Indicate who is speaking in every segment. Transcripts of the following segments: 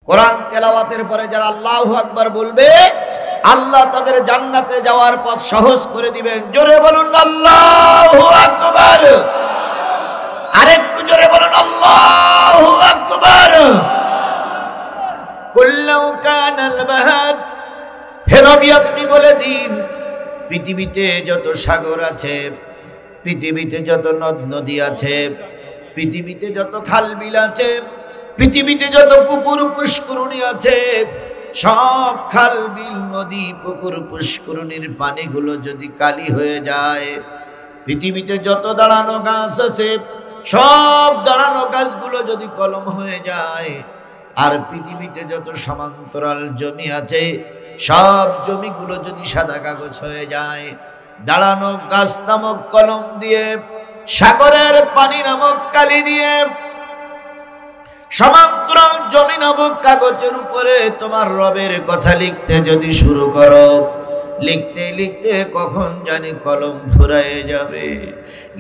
Speaker 1: কোরআন তেলাওয়াতের পরে যারা আল্লাহু আকবার বলবে আল্লাহ তাদের জান্নাতে যাওয়ার পথ সহজ করে দিবেন। জোরে বলুন আল্লাহু আকবার। আরেকটু জোরে বলুন আল্লাহু আকবার। কুল্লু কানাল বাহার, হে নবী আপনি বলে দিন পৃথিবীতে যত সাগর আছে, পৃথিবীতে যত নদ নদী আছে, পৃথিবীতে যত খাল বিল আছে, পৃথিবীতে যত পুকুর পুষ্করণী আছে, সব খাল বিল নদী পুকুর পুষ্করণীর পানিগুলো যদি কালি হয়ে যায়, পৃথিবীতে যত দাঁড়ানো গাছ আছে সব দাঁড়ানো গাছগুলো যদি কলম হয়ে যায়, আর পৃথিবীতে যত সমান্তরাল জমি আছে সব জমিগুলো যদি সাদা কাগজ হয়ে যায়, দাঁড়ানো গাছ নামক কলম দিয়ে, সাগরের পানি নামক কালি দিয়ে, সমান্তরাল জমি নামক কাগজের উপরে তোমার রবের কথা লিখতে যদি শুরু করো, লিখতে লিখতে কখন জানি কলম ফুরায়ে যাবে,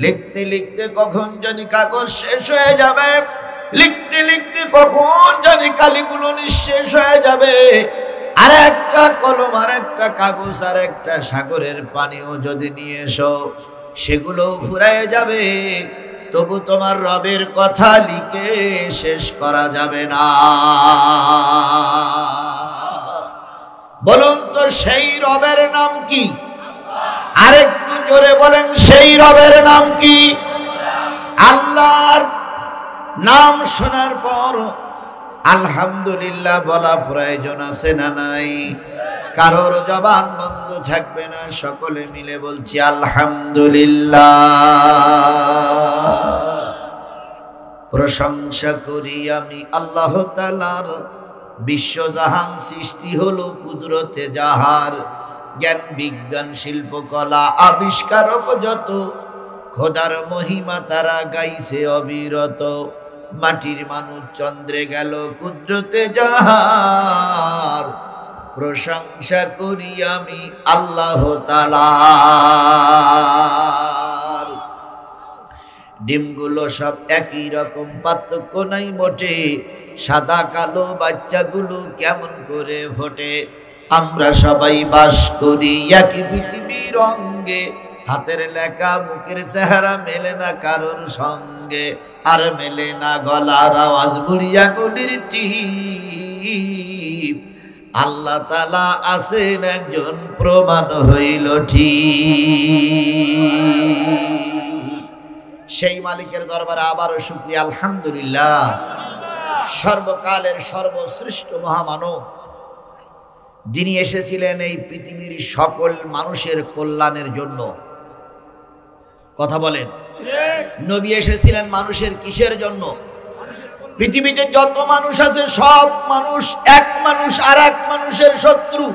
Speaker 1: লিখতে লিখতে কখন জানি কাগজ শেষ হয়ে যাবে, লিখতে লিখতে কখন জানি কালিগুলো নিঃশেষ হয়ে যাবে, আর একটা কলম আর একটা কাগজ আর একটা সাগরের পানিও যদি নিয়ে এসো সেগুলো ফুরায়ে যাবে, তবু তোমার রবের কথা লিখে শেষ করা যাবে না। বলুন তো সেই রবের নাম কি? আরেকটু জোরে বলেন সেই রবের নাম কি? আল্লাহর নাম শোনার পর আলহামদুলিল্লাহ বলা প্রয়োজন আছে না নাই? কারোর জবান বন্ধ থাকবে না, সকলে মিলে বলছি আলহামদুলিল্লাহ। প্রশংসা করি আমি আল্লাহ তাআলার, বিশ্বজাহান সৃষ্টি হলো কুদরতে যাহার, জ্ঞান বিজ্ঞান শিল্পকলা আবিষ্কারক যত, খোদার মহিমা তারা গাইছে অবিরত, মাটির মানুষ চন্দ্রে গেল কুদরতে যাহার, প্রশংসা করি আমি আল্লাহ তাআলার। ডিমগুলো সব একই রকম, পার্থক্য নাই মোটে, সাদা কালো বাচ্চাগুলো কেমন করে ফোটে, আমরা সবাই বাস করি একই পৃথিবীর অঙ্গে, হাতের লেখা মুখের চেহারা মেলে না কারোর সঙ্গে, আর মেলে না গলার আওয়াজ বুড়ি আঙুলের টিপ, আল্লাহ তাআলা আছেন একজন প্রমাণ হইল ঠিক। সেই মালিকের দরবারে আবারও শুকরিয়া আলহামদুলিল্লাহ। সর্বকালের সর্বশ্রেষ্ঠ মহামানব যিনি এসেছিলেন এই পৃথিবীর সকল মানুষের কল্যাণের জন্য। কথা বলেন, নবী এসেছিলেন মানুষের কিসের জন্য? পৃথিবীতে যত মানুষ আছে সব মানুষ এক মানুষ আর এক মানুষের শত্রু।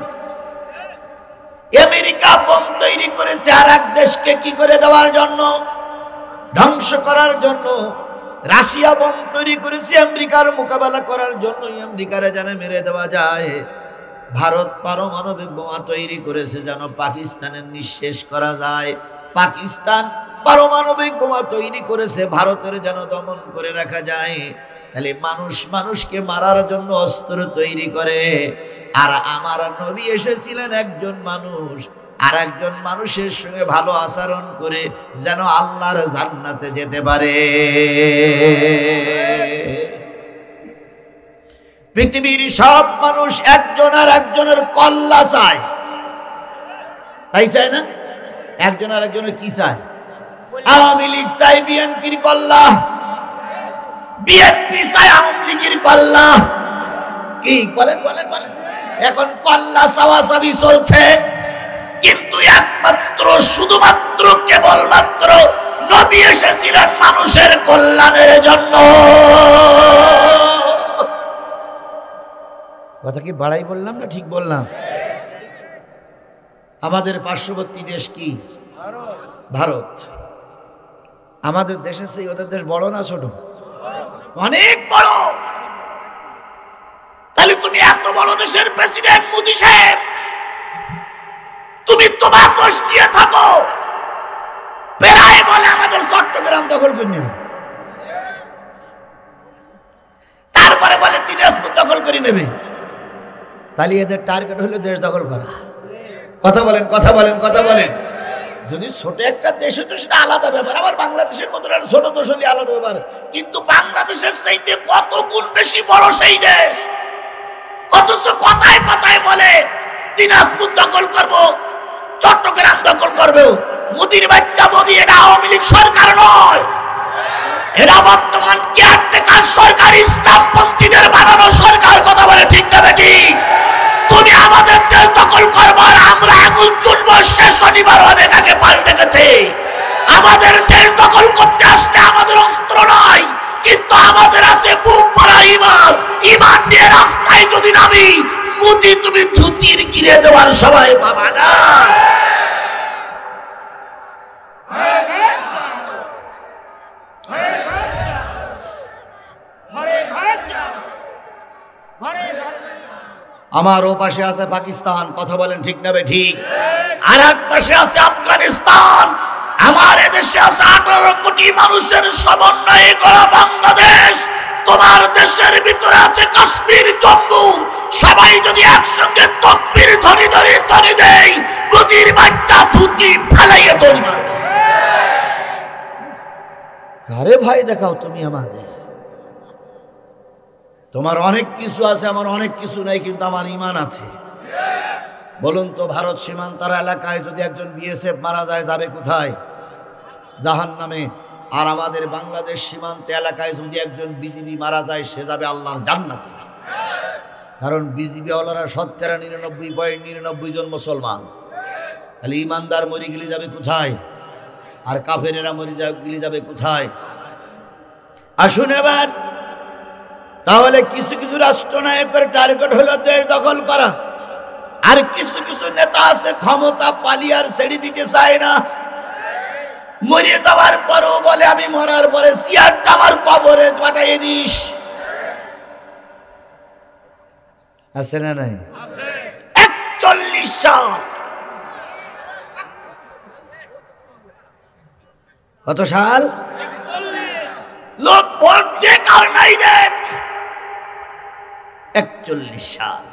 Speaker 1: আমেরিকা বোম তৈরি করেছে আর এক দেশকে কি করে দেওয়ার জন্য? ধ্বংস করার জন্য। রাশিয়া বোম তৈরি করেছে আমেরিকার মোকাবেলা করার জন্য, আমেরিকারে যেন মেরে দেওয়া যায়। ভারত পারমাণবিক বোমা তৈরি করেছে যেন পাকিস্তানের নিঃশেষ করা যায়। পাকিস্তান পারমাণবিক বোমা তৈরি করেছে ভারতের যেন দমন করে রাখা যায়। তাহলে মানুষ মানুষকে মারার জন্য অস্ত্র তৈরি করে, আর আমার নবী এসেছিলেন একজন মানুষ আর একজন মানুষের সঙ্গে ভালো আচরণ করে যেন আল্লাহর জান্নাতে যেতে পারে। পৃথিবীর সব মানুষ একজন আর একজনের কল্লা চায়, তাই চায় না? একজন আর একজনের কি চায়? আওয়ামী লীগ চায় বিএনপির কল্লা, বিএনপি চায় আওয়ামী লীগের কল্লা। কি বলেন বলেন বলেন? এখন কল্লা চাওয়াচাবি চলছে, কিন্তু একমাত্র শুধুমাত্র কেবলমাত্র নবী এসেছিলেন মানুষের কল্যাণের জন্য। কথা কি বাড়াই বললাম না ঠিক বললাম? আমাদের পার্শ্ববর্তী দেশ কি? ভারত। আমাদের দেশের সেই ওদের দেশ বড় না ছোট? অনেক বড়। তাহলে তুমি এত বড় দেশের প্রেসিডেন্ট মোদি সাহেব, তুমি তোমার দোষ দিয়ে থাকো, প্রায় বলে আমাদের চট্টগ্রাম দখল করে নেবে। এরপরে বলে দিনাজপুর দখল করে নেবে। তাহলে এদের টার্গেট হলো দেশ দখল করা। কথা বলেন, কথা বলেন, কথা বলেন। যদি ছোট একটা দেশ হতো সেটা আলাদা ব্যাপার, আবার বাংলাদেশের মতো ছোট দেশ হলে আলাদা ব্যাপার, কিন্তু বাংলাদেশের চাইতে কত গুণ বেশি বড় সেই দেশ, অথচ কথায় কথায় বলে দিনাজপুর দখল করব, চট্টগ্রাম দখল করবো। মোদির বাচ্চা মোদি, এটা আওয়ামী লীগ সরকার নয়, এরা বর্তমান কেয়ারটেকার সরকার, ইসলামপন্থীদের বানানো সরকার। কথা বলে ঠিক না ঠিক? তুমি আমাদের দেশ দখল করবার, আমরা আঙুল চুলব, শেষ শনিবার অনেক আগে পাল্টে গেছে। আমাদের দেশ দখল করতে আসলে আমাদের অস্ত্র নয়, কিন্তু আমাদের আছে বুক ভরা ঈমান। ঈমান নিয়ে রাস্তায় যদি নামি, মোদি তুমি ধুতির গিরে দেওয়ার সময় পাবা না। আমার ও পাশে আছে পাকিস্তান, কথা বলেন ঠিক না ঠিক? আর এক পাশে আছে আফগানিস্তান, আমার এদেশে আছে 18 কোটি মানুষের সমন্বয়ে গড়া বাংলাদেশ। তোমার দেশের ভিতরে আছে কাশ্মীর, জম্মু। সবাই যদি একসঙ্গে তাকবীর ধ্বনি ধরে ধ্বনি দেই, মোদির বাচ্চা ধুতি ফেলাইয়ে দড়ি মারবে। আরে ভাই দেখাও তুমি আমাদের, তোমার অনেক কিছু আছে, আমার অনেক কিছু নাই, কিন্তু আমার ঈমান আছে। বলুন তো, ভারত সীমান্তর এলাকায় যদি একজন বিএসএফ মারা যায়, যাবে কোথায়? জাহান্নামে। আর আমাদের বাংলাদেশ সীমান্ত এলাকায় যদি একজন বিজিবি মারা যায়, সে যাবে আল্লাহর জান্নাতে। কারণ বিজিবি ওয়ালারা শতকরা 99.99 জন মুসলমান। তাহলে ইমানদার মরে গেলে যাবে কোথায়? আর কাফেরেরা মরে গেলে যাবে কোথায়? আসুন এবার, তাহলে কিছু কিছু রাষ্ট্রনায়কের টার্গেট হলো দেশ দখল করা, আর কিছু কিছু নেতা আছে ক্ষমতা পালিয়ে আর ছেড়ে দিতে চায় না। মরে যাওয়ার পরও বলে আমি মরার পরে চেয়ারটা আমার কবরে পাঠিয়ে দিস। আছে না নাই? 41 সাল। কত সাল? লোক বলছে কার নাই দেখ, 41 সাল।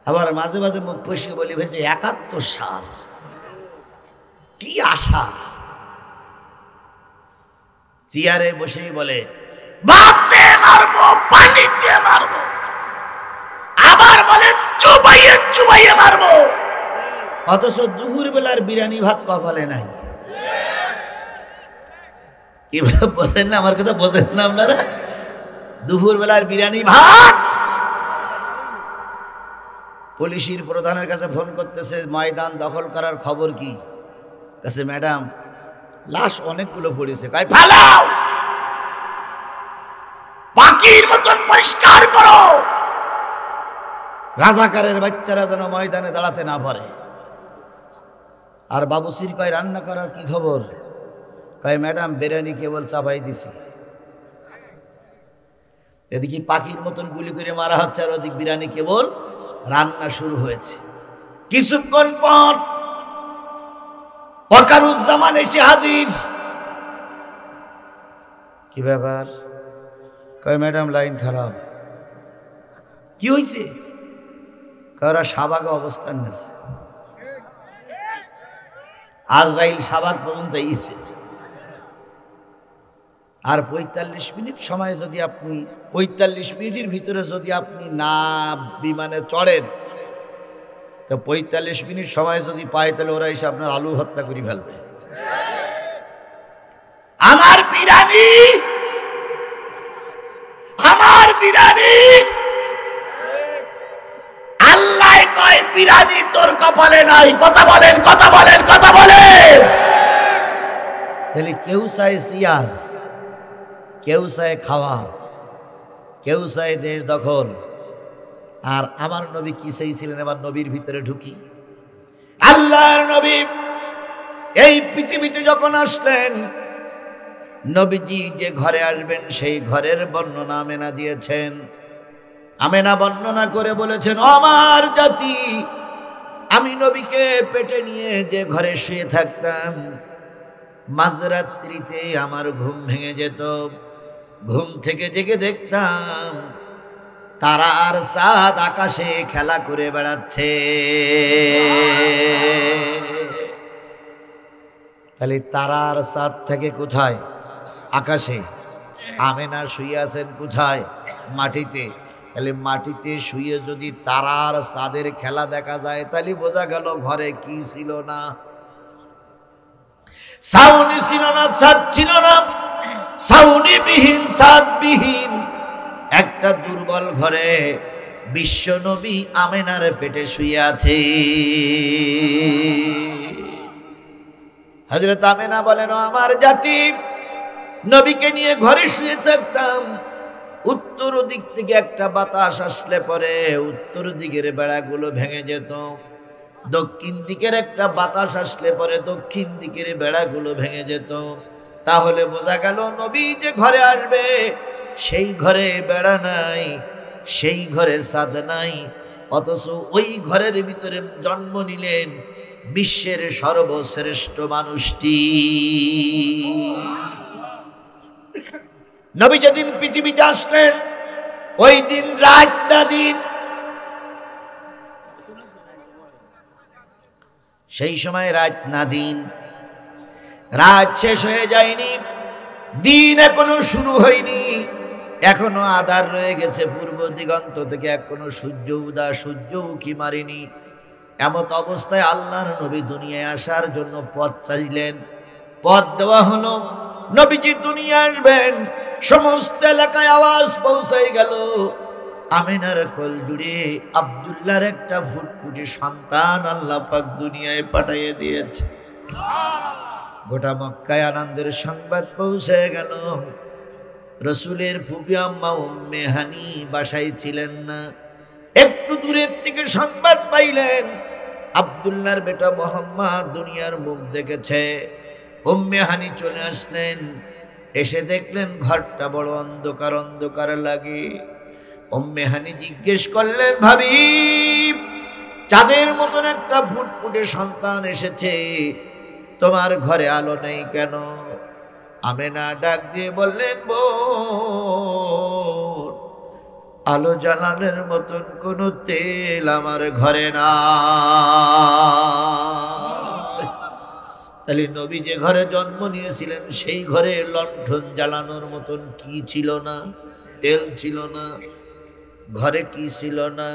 Speaker 1: আবার মাঝে মাঝে মুখ ফসকে বলি ভেজে 71 সাল। কি আশা! চেয়ারে বসেই বলে ভাতে মারবো, পানিতে মারবো, আবার বলে চুবাইয়ে চুবাইয়ে মারবো। অথচ দুপুর বেলার বিরিয়ানি ভাত কপালে নাই। কি বোঝেন না আমার কথা? বোঝেন না আপনারা? দুপুর বেলার বিরিয়ানি ভাত। পুলিশের প্রধানের কাছে ফোন করতেছে, ময়দান দখল করার খবর কি? কাছে ম্যাডাম, লাশ অনেকগুলো পড়েছে। কয় ফালাও, বাকির মতন পরিষ্কার করো, রাজাকারের বাচ্চারা যেন ময়দানে দাঁড়াতে না পারে। আর বাবুসির কয় রান্না করার কি খবর? কয় ম্যাডাম, বিরিয়ানি কেবল চাপাই দিছি। এদিকে পাখির মতন গুলি করে মারা হচ্ছে, আর ওদিক বিরিয়ানি কেবল রান্না শুরু হয়েছে। কিছুক্ষণ পর ওয়াকারুজ্জামান এসে হাজির। কি ব্যাপার? কয় ম্যাডাম লাইন খারাপ। কি হয়েছে? ওরা শাহবাগে অবস্থান নিয়েছে, আজরাইল শাহবাগ পর্যন্ত এসেছে। আর 45 মিনিট সময় যদি আপনি 45 মিনিটের ভিতরে যদি আপনি না বিমানে চড়েন, তো 45 মিনিট সময় যদি পায়, তাহলে ওরা এসে আপনার আলু হত্যা করে ফেলবে। আমার বিরিয়ানি, আমার বিরিয়ানি। আল্লাহ কয় বিরিয়ানি তোর কপালে নাই। কথা বলেন, কথা বলেন, কথা বলেন। তাহলে কেউ চায় চেয়ার, কেউ চায় খাওয়া, কেউ চায় দেশ দখল। আর আমার নবী কি চাইছিলেন? আমার নবীর ভিতরে ঢুকি। আল্লাহর নবী এই পৃথিবীতে যখন আসলেন, নবীজি যে ঘরে আসবেন সেই ঘরের বর্ণনা আমেনা দিয়েছেন। আমেনা বর্ণনা করে বলেছেন, আমার জাতি, আমি নবীকে পেটে নিয়ে যে ঘরে শুয়ে থাকতাম, মাঝরাত্রিতে আমার ঘুম ভেঙে যেত। ঘুম থেকে জেগে দেখতাম তারা আর চাঁদ আকাশে খেলা করে বেড়াচ্ছে। তাহলে তারা আর চাঁদ থেকে কোথায়? আকাশে। আমেনা শুয়ে আছেন কোথায়? মাটিতে। তাহলে মাটিতে শুয়ে যদি তারা আর চাঁদের খেলা দেখা যায় তাহলে বোঝা গেল ঘরে কি ছিল না? ছাউনি ছিল না, ছাদ ছিল না। ছাউনি বিহীন, ছাদ বিহীন একটা দুর্বল ঘরে বিশ্ব নবী আমেনার পেটে শুয়ে আছে। হযরত আমেনা বলেন, আমার জাতি, নবীকে নিয়ে ঘরে শুয়ে থাকতাম। উত্তর দিক থেকে একটা বাতাস আসলে পরে উত্তর দিকের বেড়াগুলো ভেঙে যেত, দক্ষিণ দিকের একটা বাতাস আসলে পরে দক্ষিণ দিকের বেড়াগুলো ভেঙে যেত। তাহলে বোঝা গেল নবী যে ঘরে আসবে সেই ঘরে বেড়া নাই, সেই ঘরে ছাদ নাই, অথচ ওই ঘরের ভিতরে জন্ম নিলেন বিশ্বের সর্বশ্রেষ্ঠ মানুষটি। নবী যেদিন পৃথিবীতে আসলেন ওই দিন রাত না দিন, সেই সময় রাত না দিন, রাত শেষ হয়ে যায়নি, দিন এখনো শুরু হয়নি, এখনো আধার রয়ে গেছে পূর্ব দিগন্ত থেকে, এখনো সূর্য উদা, সূর্য উঁকি মারেনি। এমত অবস্থায় আল্লাহর নবী দুনিয়ায় আসার জন্য পথ চাইলেন, পথ দেওয়া হলো, নবীজি দুনিয়া আসবেন। সমস্ত এলাকায় আওয়াজ পৌঁছাই গেল, আমিনার কোল জুড়ে আব্দুল্লাহর একটা ফুটফুটে সন্তান আল্লাহ পাক দুনিয়ায় পাঠিয়ে দিয়েছে। গোটা মক্কায় আনন্দের সংবাদ পৌঁছে গেল। রসুলের ফুফি আম্মা উম্মে হানি বাসায় ছিলেন না, একটু দূরের থেকে সংবাদ পাইলেন আব্দুল্লাহর বেটা মোহাম্মদ দুনিয়ার মুখ দেখেছে। উম্মে হানি চলে আসলেন, এসে দেখলেন ঘরটা বড় অন্ধকার অন্ধকার লাগে। উম্মে হানি জিজ্ঞেস করলেন, ভাবি, চাঁদের মতন একটা ফুটফুটে সন্তান এসেছে, তোমার ঘরে আলো নেই কেন? আমেনা ডাক দিয়ে বললেন, বোন, আলো জ্বালানোর মতন কোন তেল আমার ঘরে না। তাহলে নবী যে ঘরে জন্ম নিয়েছিলেন সেই ঘরে লণ্ঠন জ্বালানোর মতন কি ছিল না? তেল ছিল না। ঘরে কি ছিল না?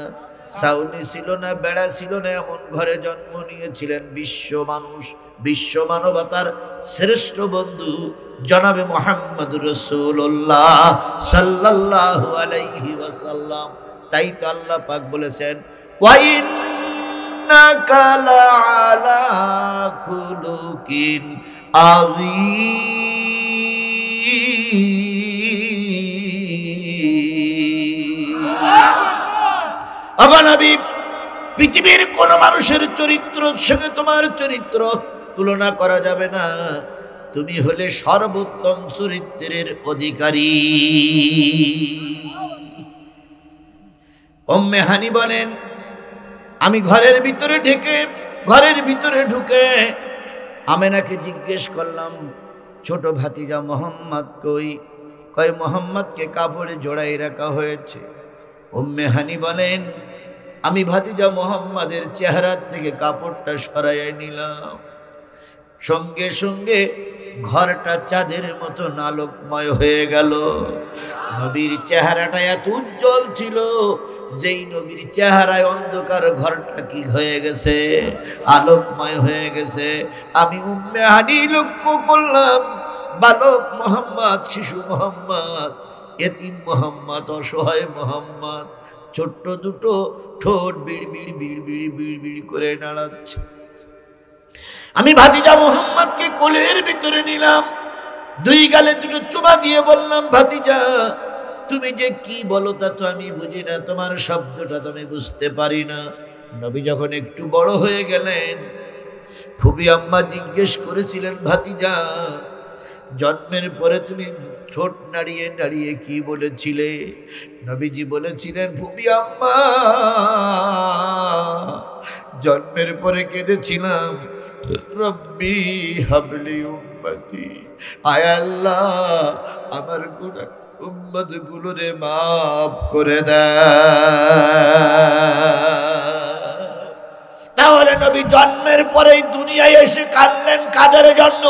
Speaker 1: ছাউনি ছিল না, বেড়া ছিল না। এমন ঘরে জন্ম নিয়েছিলেন বিশ্ব মানুষ, বিশ্ব মানবতার শ্রেষ্ঠ বন্ধু জনাবে মুহাম্মদ রাসূলুল্লাহ সাল্লাল্লাহু আলাইহি ওয়াসাল্লাম। তাই তো আল্লাহ পাক বলেছেন, ওয়া ইন্নাকা লাআলা খুলুকিন আযীম। নবী, পৃথিবীর কোন মানুষের চরিত্রের সঙ্গে তোমার চরিত্র তুলনা করা যাবে না। তুমি হলে সর্বোত্তম চরিত্রের অধিকারী। উম্মে হানি বলেন, আমি ঘরের ভিতরে ঢুকে আমেনাকে জিজ্ঞেস করলাম, ছোট ভাতিজা মোহাম্মদ কই? কয়, মোহাম্মদকে কাপড়ে জড়াই রাখা হয়েছে। উম্মে হানি বলেন, আমি ভাতিজা মোহাম্মদের চেহারা থেকে কাপড়টা সরাইয়া নিলাম, সঙ্গে সঙ্গে ঘরটা চাঁদের মতো আলোকময় হয়ে গেল। নবীর চেহারাটা এত উজ্জ্বল ছিল, যেই নবীর চেহারায় অন্ধকার ঘরটা কি হয়ে গেছে, আলোকময় হয়ে গেছে। আমি উম্মে হানি লক্ষ্য করলাম, বালক মোহাম্মদ, শিশু মোহাম্মদ, এতিম মোহাম্মদ, অসহায় মোহাম্মদ ছোট্ট দুটো ঠোঁট বিড় বিড় বিড় বিড় বিড় বিড় করে নাড়াচ্ছে। আমি ভাতিজা মোহাম্মদকে কোলের ভিতরে নিলাম, দুই গালে দুটো চুমা দিয়ে বললাম, ভাতিজা, তুমি যে কি বলো তা তো আমি বুঝি না, তোমার শব্দটা তো আমি বুঝতে পারি না। নবী যখন একটু বড় হয়ে গেলেন, ফুফি আম্মা জিজ্ঞেস করেছিলেন, ভাতিজা, জন্মের পরে তুমি ঠোঁট নাড়িয়ে নাড়িয়ে কি বলেছিলে? নবীজি বলেছিলেন, ফুফি আম্মা, জন্মের পরে কেঁদেছিলাম, রব্বি হাবলি উম্মতি, আয় আল্লাহ, আমার উম্মত গুলোরে মাফ করে দেয়। তাহলে নবী জন্মের পরেই দুনিয়ায় এসে কাঁদলেন কাদের জন্য?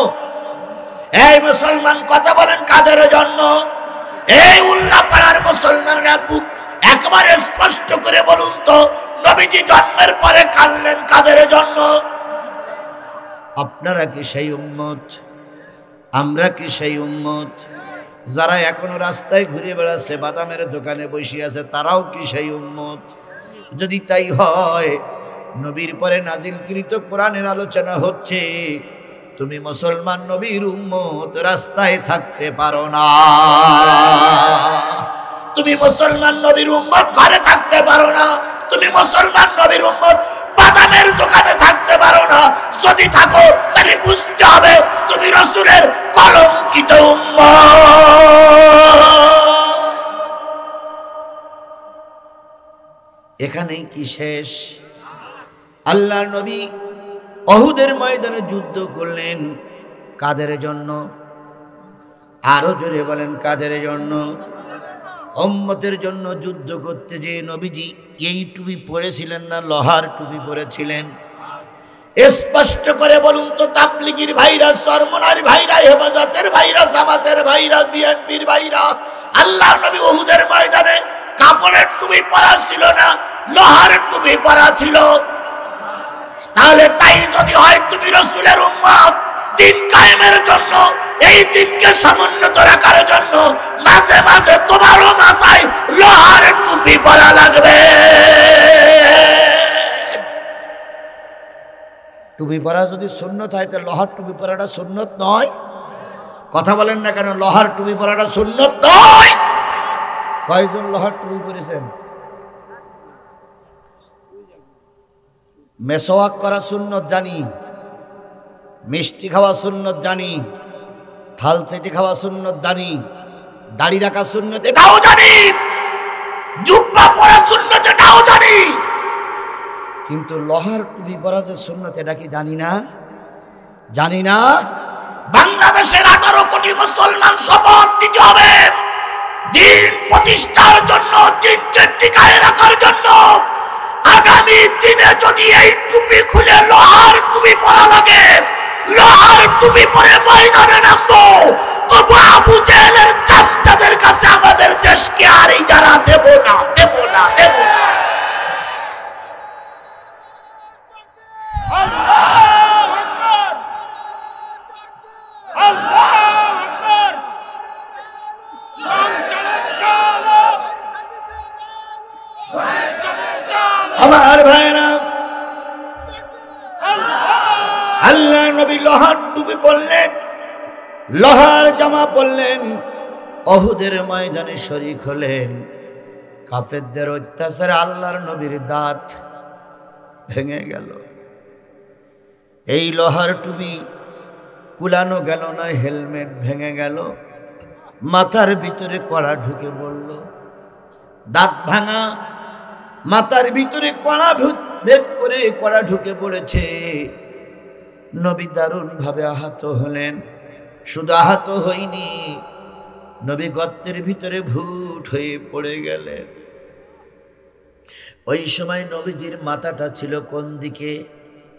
Speaker 1: এই মুসলমান কথা বলেন, কাদের জন্য? এই উল্লাপাড়ার মুসলমানরা একবারে স্পষ্ট করে বলুন তো, নবীজি জন্মের পরে কাঁদলেন কাদের জন্য? আপনারা কি সেই উম্মত? আমরা কি সেই উম্মত? যারা এখনো রাস্তায় ঘুরে বেড়াচ্ছে, বাদামের দোকানে বসে আছে, তারাও কি সেই উম্মত? যদি তাই হয়, নবীর পরে নাজিলকৃত কোরআনের আলোচনা হচ্ছে, তুমি মুসলমান নবীর উম্মত রাস্তায় থাকতে পারো না। তুমি মুসলমান নবীর উম্মত ঘরে থাকতে পারো না। তুমি মুসলমান নবীর উম্মত বাদামের দোকানে থাকতে পারো না। যদি থাকো তাহলে বুঝতে হবে তুমি রাসূলের কলঙ্কিত উম্মত। এখানেই কি শেষ? আল্লাহর নবী উহুদের ময়দানে যুদ্ধ করলেন কাদের জন্য? আরো জোরে বলেন, কাদের জন্য? উম্মতের জন্য যুদ্ধ করতে যে নবীজি এই টুপি পরেছিলেন না লোহার টুপি পরেছিলেন? স্পষ্ট করে বলুন তো, তাবলীগীর ভাইরা, সরমনার ভাইরা, হেফাজতের ভাইরা, জামাতের ভাইরা, বিএনপির ভাইরা, আল্লাহর নবী উহুদের ময়দানে কাপড়ের টুপি পরা ছিল না, লোহার টুপি পরা ছিল? তাহলে তাই যদি হয়, তুমি রাসূলের উম্মত, দিন কায়েমের জন্য, এই দিনকে সমুন্নত রাখার জন্য মাঝে মাঝে তোমারও মাথায় লোহার টুপি পরা লাগবে। টুপি পরা যদি সুন্নত হয়, তাহলে লোহার টুপি পরাটা সুন্নত নয়? কথা বলেন না কেন? লোহার টুপি পরাটা সুন্নত নয়? কয়জন লোহার টুপি পরেছেন? মেসওয়াক করা সুন্নত জানি, মিষ্টি খাওয়া সুন্নত জানি, থাল চেটে খাওয়া সুন্নত জানি, দাড়ি রাখা সুন্নত এটাও জানি, জুব্বা পরা সুন্নত এটাও জানি, কিন্তু লোহার টুপি পরা যে সুন্নত এটা কি জানি না? জানি না? বাংলাদেশের 18 কোটি মুসলমান শপথ নিতে হবে দিন প্রতিষ্ঠার জন্য, দিনকে টিকায় রাখার জন্য। আগামী দিনে যদি এই টুপি খুলে লোহার টুপি পরা লাগে, লোহার টুপি পরে ময়দানে নামবো, তবু আবু জেহেলের চামচাদের কাছে আমাদের দেশকে আর এই যারা দেব না, দেব না, দেব না। আমার ভাইরা, আল্লাহ নবী লোহার টুপি পরলেন, লোহার জামা পরলেন, উহুদের ময়দানে শরীক হলেন। কাফেরদের অত্যাচারে আল্লাহর নবীর দাঁত ভেঙে গেল। এই লোহার টুপি কুলানো গেল না, হেলমেট ভেঙে গেল, মাথার ভিতরে কড়া ঢুকে পড়ল, দাঁত ভাঙা, মাথার ভিতরে কড়া ভেদ করে কড়া ঢুকে পড়েছে। নবী দারুণ ভাবে আহত হলেন। শুধু আহত হয়নি, নবী গর্তের ভিতরে ভূত হয়ে পড়ে গেলেন। ওই সময় নবীজির মাথাটা ছিল কোন দিকে?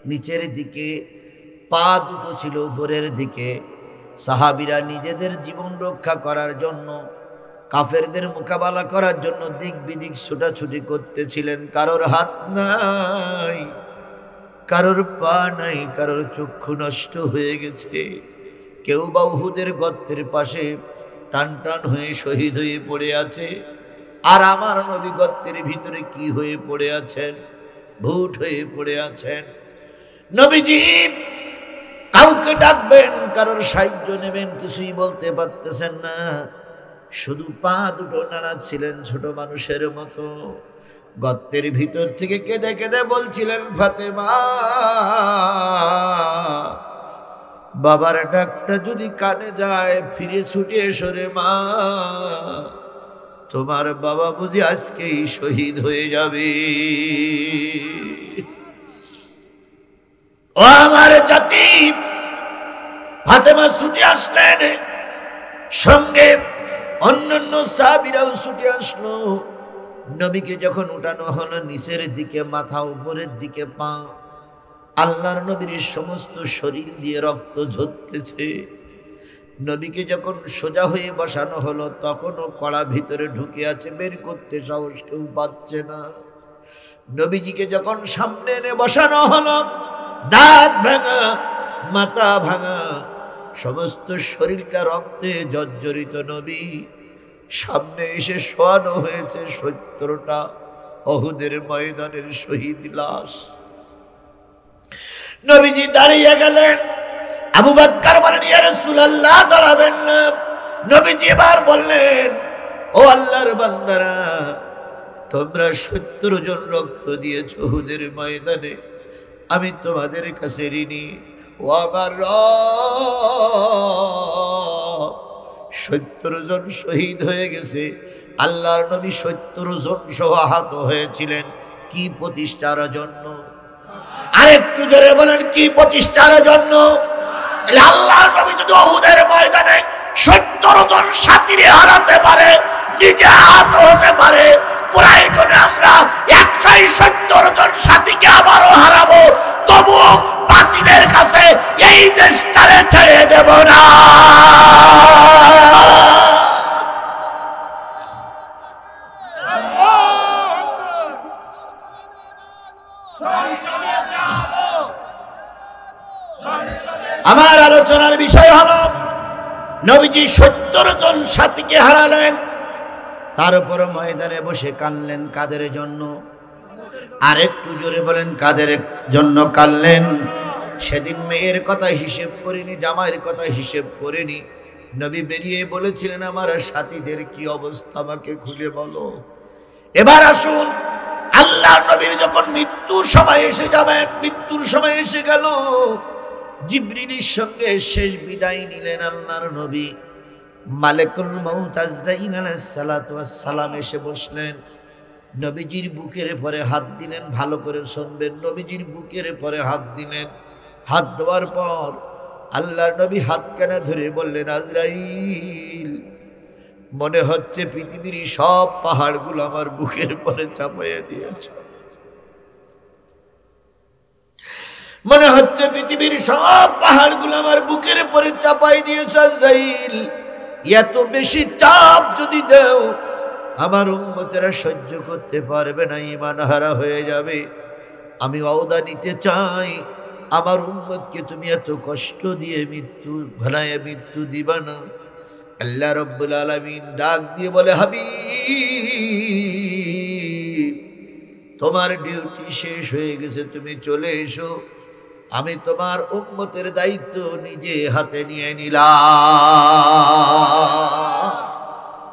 Speaker 1: নিচের দিকে, পা দুটো ছিল উপরের দিকে। সাহাবীরা নিজেদের জীবন রক্ষা করার জন্য, কাফেরদের মোকাবেলা করার জন্য দিক বিদিক ছোটাছুটি করতেছিলেন। কারোর হাত নাই, কারোর পা নাই, কারোর চক্ষু নষ্ট হয়ে গেছে, কেউ বা উহুদের গর্তের পাশে টান টান হয়ে শহীদ হয়ে পড়ে আছে। আর আমার নবী গর্তের ভিতরে কি হয়ে পড়ে আছেন? ভূত হয়ে পড়ে আছেন। নবীজি কাউকে ডাকবেন, কারোর সাহায্য নেবেন, কিছুই বলতে পারতেছেন না। শুধু পা দুটো নাড়াচ্ছিলেন ছোট মানুষের মতো। গর্তের ভিতর থেকে কেঁদে কেঁদে বলছিলেন, ফাতেমা, বাবার ডাকটা যদি কানে যায়, ফিরে ছুটে এসো রে মা, তোমার বাবা বুঝি আজকেই শহীদ হয়ে যাবে। ও আমার জাতি, ফাতেমা ছুটে আসলেন, সঙ্গে অন্যান্য সাহাবীরাও ছুটে আসলো। নবীকে যখন উঠানো হলো, নিচের দিকে মাথা, উপরের দিকে পা, আল্লাহর নবীর সমস্ত শরীর দিয়ে রক্ত ঝরতেছে। নবীকে যখন সোজা হয়ে বসানো হলো, তখনও কড়া ভিতরে ঢুকে আছে, বের করতে সাহস কেউ পাচ্ছে না। নবীজিকে যখন সামনে এনে বসানো হলো, দাঁত ভাঙা, মাথা ভাঙা, সমস্ত শরীরটা রক্তে জর্জরিত নবী সামনে এসে শোয়ানো হয়েছে 70টা অহুদের ময়দানের শহীদ লাশ। নবীজি দাঁড়িয়ে গেলেন। আবু বকর বলেন, ইয়া রাসূলুল্লাহ, দাঁড়াবেন না। নবীজি এবার বললেন, ও আল্লাহর বান্দারা, তোমরা 70 জন রক্ত দিয়েছ উহুদের ময়দানে, আমি তোমাদের কাছে ঋণী। ও আমার রব, 70 জন শহীদ হয়ে গেছে। আল্লাহর নবী 70 জন সহ আহত হয়েছিলেন। কি প্রতিষ্ঠার জন্য? আরেকটু জোরে বলেন, কি প্রতিষ্ঠার জন্য? আল্লাহর নবী যদি উহুদের ময়দানে 70 জন সাথীরে হারাতে পারে, নিজে আহত হতে পারে, প্রয়োজনে আমরা 170 জন সাথীকে আবারও হারাবো, তবুও বাতিলের কাছে এই দেশটারে ছেড়ে দেব না। আমার আলোচনার বিষয় হলো, নবীজি 70 জন সাথীকে হারালেন, তার উপর ময়দানে বসে কাঁদলেন। কাদের জন্য? আর একটু জোরে বলেন, কাদের জন্য কাঁদলেন? সেদিন মেয়ের কথা হিসেব করিনি, জামাইয়ের কথা হিসেব করিনি। নবী বেরিয়ে বলেছিলেন, আমার সাথীদের কি অবস্থা আমাকে খুলে বলো। এবার আসুন, আল্লাহর নবীর যখন মৃত্যুর সময় এসে যাবে, মৃত্যুর সময় এসে গেল, জিবরিলের সঙ্গে শেষ বিদায় নিলেন আল্লাহর নবী। মালাকুল মউত আজরাইল আলাইহিস সালাতু ওয়াস সালাম এসে বসলেন। নবীজির বুকের পরে হাত দিলেন। ভালো করে শুনবেন, নবীজির বুকের পরে হাত দিলেন। হাত দেওয়ার পর আল্লাহর নবী হাত কানে ধরে বললেন, আজরাইল, মনে হচ্ছে পৃথিবীর সব পাহাড়গুলো আমার বুকের পরে চাপাইয়া দিয়েছে। মনে হচ্ছে পৃথিবীর সব পাহাড়গুলো আমার বুকের পরে চাপাই দিয়েছে। আজরাইল, এত বেশি চাপ যদি দাও, আমার উম্মতেরা সহ্য করতে পারবে না, ঈমান হারা হয়ে যাবে। আমি ওয়াদা নিতে চাই, আমার উম্মতকে তুমি এত কষ্ট দিয়ে মৃত্যু ঘনায় মৃত্যু দিবা না। আল্লাহ রাব্বুল আলামিন ডাক দিয়ে বলে, হাবিব, তোমার ডিউটি শেষ হয়ে গেছে, তুমি চলে এসো। আমি তোমার উম্মতের দায়িত্ব নিজে হাতে নিয়ে নিলাম।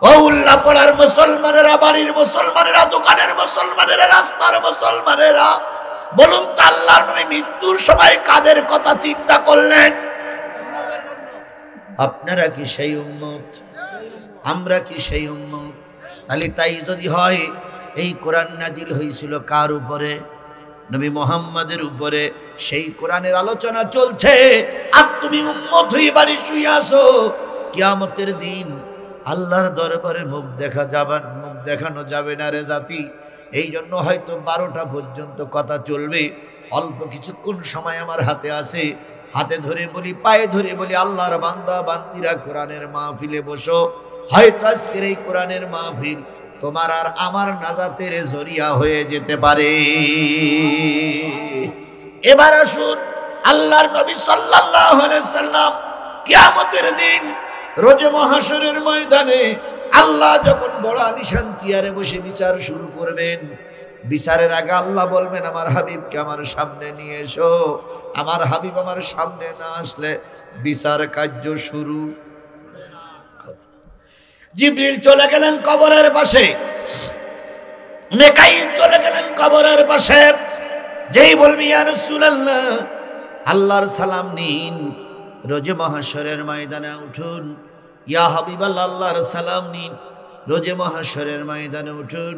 Speaker 1: ও উল্লাপাড়ার মুসলমানেরা, বাড়ির মুসলমানেরা, দোকানের মুসলমানেরা, রাস্তার মুসলমানেরা, বলুন তো আল্লাহর নবী মৃত্যুর সময় কাদের কথা চিন্তা করলেন? আপনারা কি সেই উম্মত? আমরা কি সেই উম্মত? তাহলে তাই যদি হয়, এই কোরআন নাজিল হয়েছিল কার উপরে? নবী মুহাম্মাদের উপরে। সেই কোরআনের আলোচনা চলছে, আর তুমি উম্মত হয়ে বাড়ি শুয়ে আসো। কিয়ামতের দিন আল্লাহর দরবারে মুখ দেখানো যাবে না রে জাতি। এই জন্য হয়তো 12টা পর্যন্ত কথা চলবে। অল্প কিছুক্ষণ সময় আমার হাতে আছে, হাতে ধরে বলি, পায়ে ধরে বলি, আল্লাহর বান্দা বান্দিরা, কোরআনের মাহফিলে বসো। হয়তো আজকের এই কোরআনের মাহফিল তোমার আর আমার নাজাতের জরিয়া হয়ে যেতে পারে। এবার আসুন, আল্লাহর নবী সাল্লাল্লাহু আলাইহি সাল্লাম কিয়ামতের দিন রোজে মহাশরের ময়দানে আল্লাহ যখন বড় আলিশান চেয়ারে বসে বিচার শুরু করবেন, বিচারের আগে আল্লাহ বলবেন, আমার হাবিবকে আমার সামনে নিয়ে এসো। আমার হাবিব আমার সামনে না আসলে বিচার কার্য শুরু। জিবরিল চলে গেলেন কবরের পাশে, নেকাইল চলে গেলেন কবরের পাশে। যেই বলবি ইয়া রাসূলুল্লাহ, আল্লাহর সালাম নিন, রোজে মহাশরের ময়দানে উঠুন। ইয়া হাবিবাল্লাহ, আল্লাহর সালাম নিন, রোজে মহাশরের ময়দানে উঠুন।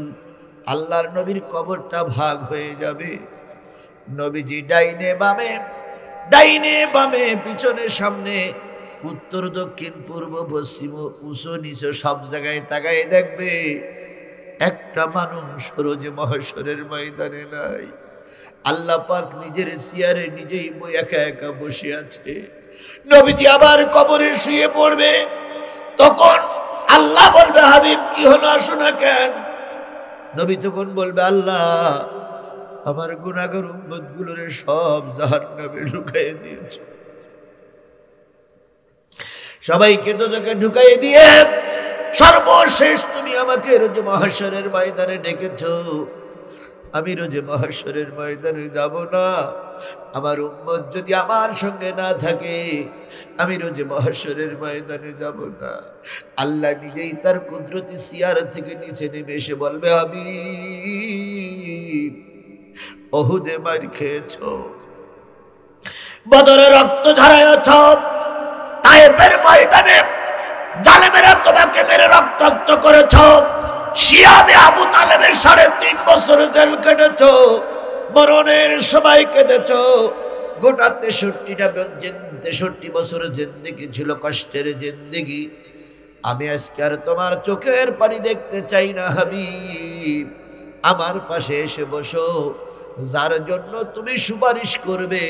Speaker 1: আল্লাহর নবীর কবরটা ভাগ হয়ে যাবে। নবীজি ডাইনে বামে, পিছনে সামনে, উত্তর দক্ষিণ পূর্ব পশ্চিম উঁচু নিচু সব জায়গায় তাকায় দেখবে একটা মানুষ রোজে মহাশরের ময়দানে নাই। আল্লাহ পাক নিজের চেয়ারে নিজেই একা একা বসে আছে। নবীজি আবার কবরে শুয়ে পড়বে, তখন আল্লাহ বলবে হাবিব কি হলো, আসো না কেন? নবী তখন বলবে আল্লাহ আমার গুনাহগার উম্মত গুলোরে সব জাহান্নামে ঢুকাইয়ে দিয়েছে, সবাইকে দোজখে ঢুকাইয়ে দিয়ে সর্বশেষ তুমি আমাকে রোজে মহাশরের ময়দানে ডেকেছো। আমি রোজে মহাশরের ময়দানে যাব না, আমার উম্মত যদি আমার সঙ্গে না থাকে আমি রোজে মহাশরের ময়দানে যাব না। আল্লাহ নিজেই তার কুদরতি সিয়ার থেকে নিচে নেমে এসে বলবে হাবিব ওহুদে মার খেয়েছো, বদরে রক্ত ঝরায়ছ, তায়েফের ময়দানে জালেমেরা তোমাকে মেরে রক্তাক্ত করেছ, শিয়াবে আবু তালেবের 3.5 বছর জেল কেটেছ, মরণের সময় কেঁদেছ। গোটা 63 বছর জিন্দেগি ছিল কষ্টের জিন্দেগি। আমি আজকে আর তোমার চোখের পানি দেখতে চাই না হাবিব, আমার পাশে এসে বসো। যার জন্য তুমি সুপারিশ করবে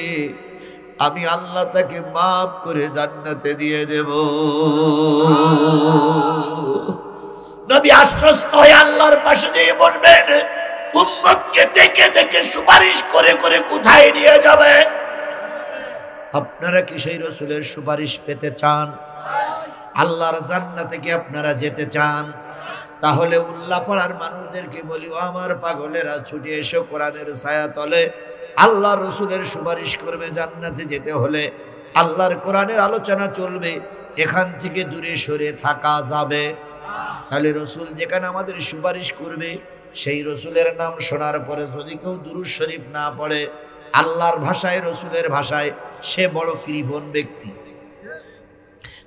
Speaker 1: আমি আল্লাহ তাকে মাফ করে জান্নাতে দিয়ে দেব। নবী আশ্বস্ত হয়ে আল্লাহর পাশে যেয়ে বসবেন, উম্মতকে দেখে দেখে সুপারিশ করে করে কোথায় নিয়ে যাবে? আপনারা কি সেই রাসূলের সুপারিশ পেতে চান? আল্লাহর জান্নাতে কি আপনারা যেতে চান? তাহলে উল্লাপাড়ার মানুষদেরকে বলি, আমার পাগলেরা ছুটে এসো কোরআনের ছায়া তলে। আল্লাহ রসুলের সুপারিশ করবে জান্নাতে যেতে হলে, আল্লাহর কোরআনের আলোচনা চলবে, এখান থেকে দূরে সরে থাকা যাবে। তাহলে রসুল যেখানে আমাদের সুপারিশ করবে সেই রসুলের নাম শোনার পরে যদি কেউ দুরূদ শরীফ না পড়ে, আল্লাহর ভাষায় রসুলের ভাষায় সে বড় কৃপণ ব্যক্তি।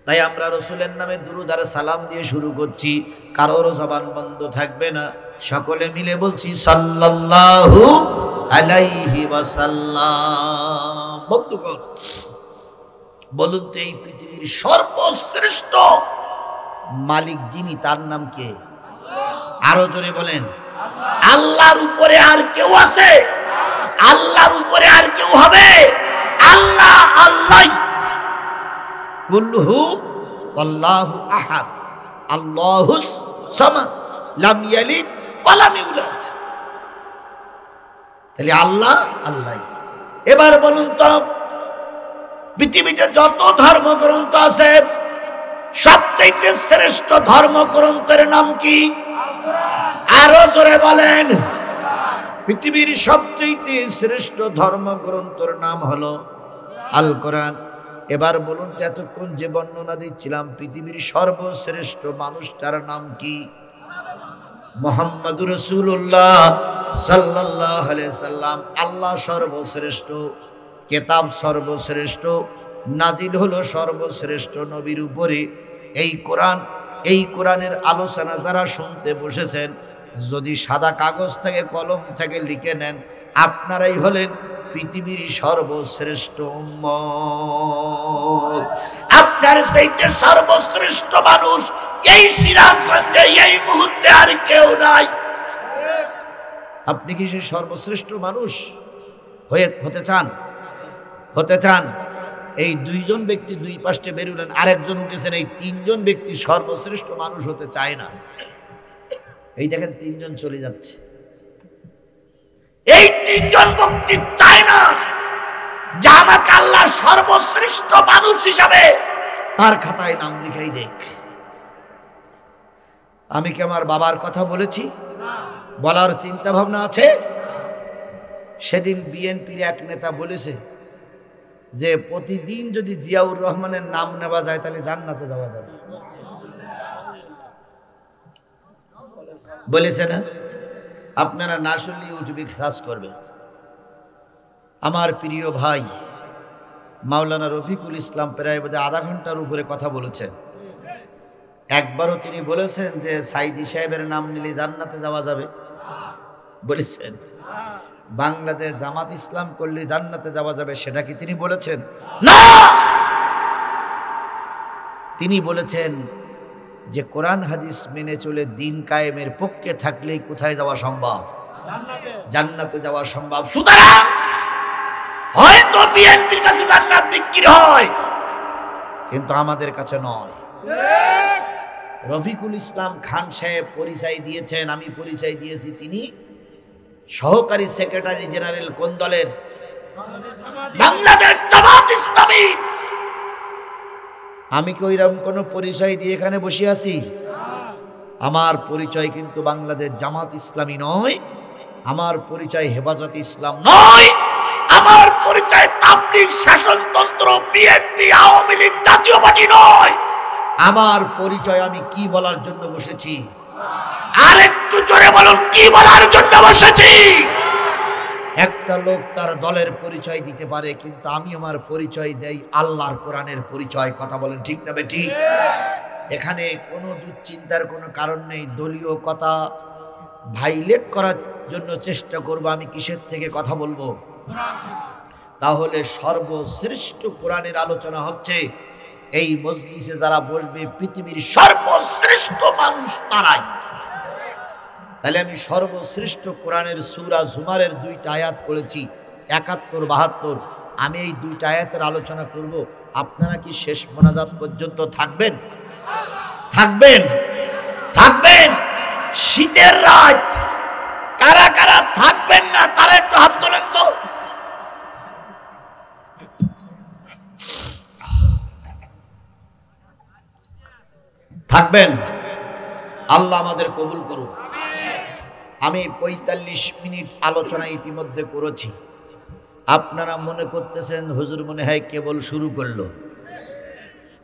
Speaker 1: তাই আমরা রসুলের নামে দুরূদ আর সালাম দিয়ে শুরু করছি, কারোর জবান বন্ধ থাকবে না। সকলে মিলে বলছি সাল্লাল্লাহু আলাইহি ওয়াসাল্লাম। বন্ধুগণ বলুন তো, এই পৃথিবীর সর্বশ্রেষ্ঠ মালিক যিনি, তার নাম কে? আরো জোরে বলেন। আল্লাহর উপরে আর কেউ আছে? আল্লাহর উপরে আর কেউ হবে? আল্লাহ আল্লাহ। কুল হু আল্লাহু আহাদ আল্লাহুস সামাদ লাম ইয়ালিদ ওয়া লাম ইউলাদ। তাহলে আল্লাহ আল্লাহ। এবার বলুন তো, পৃথিবীতে যত ধর্মগ্রন্থ আছে সবচেয়ে শ্রেষ্ঠ ধর্মগ্রন্থের নাম কি? আরো জোরে বলেন। পৃথিবীর সবচেয়ে শ্রেষ্ঠ ধর্মগ্রন্থের নাম হলো আল কোরআন। এবার বলুন তো, এতক্ষণ যে বর্ণনা দিচ্ছিলাম পৃথিবীর সর্বশ্রেষ্ঠ মানুষটার নাম কি? মুহাম্মদুর রাসূলুল্লাহ সাল্লাল্লাহু আলাইহি সাল্লাম। আল্লাহ সর্বশ্রেষ্ঠ, কিতাব সর্বশ্রেষ্ঠ, নাজিল হলো সর্বশ্রেষ্ঠ নবীর উপরে এই কোরআন। এই কোরআনের আলোচনা যারা শুনতে বসেছেন, যদি সাদা কাগজ থেকে কলম থেকে লিখে নেন, আপনারাই হলেন পৃথিবীর সর্বশ্রেষ্ঠ উম্মত। আপনার চাইতে সর্বশ্রেষ্ঠ মানুষ এই সিরাজগঞ্জে এই মুহূর্তে আর কেউ নাই। আপনি কি সেই সর্বশ্রেষ্ঠ মানুষ হতে চান? হতে চান? এই দুইজন ব্যক্তি দুই পাশে বেরুলেন, আরেকজন উঠেছেন, এই তিনজন ব্যক্তি সর্বশ্রেষ্ঠ মানুষ হতে চায় না। এই দেখেন তিনজন চলে যাচ্ছে, এই তিনজন ব্যক্তি চায় না যে আমাকে আল্লাহ সর্বশ্রেষ্ঠ মানুষ হিসাবে তার খাতায় নাম লিখাই দেখ। আমি কি আমার বাবার কথা বলেছি? বলার চিন্তা ভাবনা আছে? সেদিন বিএনপির এক নেতা বলেছে যে প্রতিদিন যদি জিয়াউর রহমানের নাম নেওয়া যায় তাহলে জান্নাতে যাওয়া যাবে। বলেছে না? আপনারা না শুনলে ইউটিউবে সার্চ করবেন। আমার প্রিয় ভাই মাওলানা রফিকুল ইসলাম প্রায় আধা ঘন্টার উপরে কথা বলেছেন। একবারও তিনি বলেছেন যে সাইদি সাহেবের নাম নিলে জান্নাতে যাওয়া যাবে? বলেছেন। বাংলাদেশ জামাত ইসলাম করলে জান্নাতে যাওয়া যাবে, সেটা কি তিনি বলেছেন? না। তিনি বলেছেন যে কোরআন হাদিস মেনে চলে দিন কায়েমের পক্ষে থাকলেই কোথায় যাওয়া সম্ভব? জান্নাতে যাওয়া সম্ভব। সুতরাং হয়তো বিএনপির কাছে জান্নাত বিক্রি হয়, কিন্তু আমাদের কাছে নয়। রফিকুল ইসলাম খান সাহেব পরিচয় দিয়েছেন, আমি পরিচয় দিয়েছি, তিনি সহকারী সেক্রেটারি জেনারেল কোন দলের? বাংলাদেশ জামাত ইসলামী। আমি কি ওইরকম কোন পরিচয় দিয়ে এখানে বসে আছি? আমার পরিচয় কিন্তু বাংলাদেশ জামাত ইসলামী নয়, আমার পরিচয় হেফাজতে ইসলাম নয়, আমার পরিচয় তাবলীগ শাসনতন্ত্র বিএনপি আওয়ামী লীগ জাতীয় পার্টি নয়। আমার পরিচয় আমি কি বলার জন্য বসেছি? আর একটু জোরে বলুন, কি বলার জন্য বসেছি? একটা লোক তার দলের পরিচয় দিতে পারে, কিন্তু আমি আমার পরিচয় দেই আল্লাহর কোরআনের পরিচয়। কথা বলেন ঠিক না বেঠিক? এখানে কোনো দুশ্চিন্তার কোনো কারণ নেই। দলীয় কথা ভাইলেট করার জন্য চেষ্টা করব, আমি কিসের থেকে কথা বলবো? তাহলে সর্বশ্রেষ্ঠ কোরআনের আলোচনা হচ্ছে। এই মজলিসে যারা বসবে পৃথিবীর সর্বশ্রেষ্ঠ মানুষ তারাই। তাহলে আমি সর্বশ্রেষ্ঠ কোরআনের সূরা জুমারের 2টা আয়াত পড়েছি, 71, 72। আমি এই 2টা আয়াতের আলোচনা করব। আপনারা কি শেষ মোনাজাত পর্যন্ত থাকবেন? থাকবেন? থাকবেন? শীতের রাত কারা কারা থাকবেন না তারা একটু হাত তোলেন তো। থাকবেন? আল্লাহ আমাদের কবুল করুন। আমি 45 মিনিট আলোচনা ইতিমধ্যে করেছি। আপনারা মনে করতেছেন হুজুর মনে হয় কেবল শুরু করলো।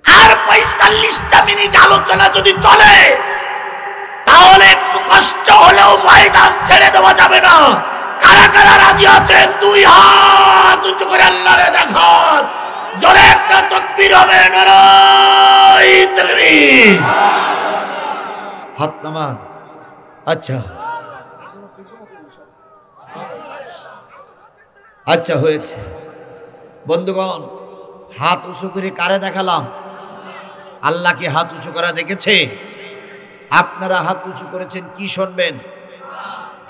Speaker 1: আর 45টা মিনিট আলোচনা যদি চলে তাহলে একটু কষ্ট হলেও ময়দান ছেড়ে দেওয়া যাবে না। কারা কারা রাজি আছেন? 2 হাত উঁচু করে আল্লাহরে দেখান। জোরে একটা তাকবীর হবে। নারায়ে তাকবীর। হাত নামান। আচ্ছা আচ্ছা হয়েছে। বন্ধুগণ, হাত উঁচু করে কারে দেখালাম? আল্লাহকে হাত উঁচু করা দেখেছে? আপনারা হাত উঁচু করেছেন কি শুনবেন,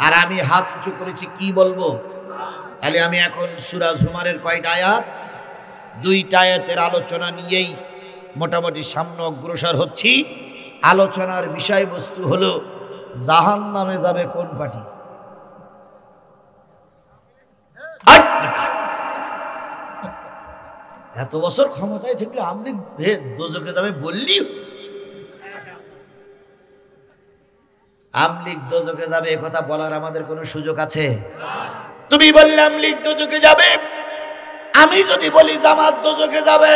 Speaker 1: আর আমি হাত উঁচু করেছি কি বলবো? তাহলে আমি এখন সূরা জুমারের কয়টা আয়াত? 2টা আয়াতের আলোচনা নিয়েই মোটামুটি সামনে অগ্রসর হচ্ছি। আলোচনার বিষয়বস্তু হলো জাহান্নামে যাবে কোন পার্টি? এত বছর ক্ষমতায় থাকলে আমলি দোজখে যাবে বললি? আমলিগ দোজখে যাবে এ কথা বলার আমাদের কোনো সুযোগ আছে? তুমি বললে আমলিগ দোজখে যাবে, আমি যদি বলি জামাত দোজখে যাবে,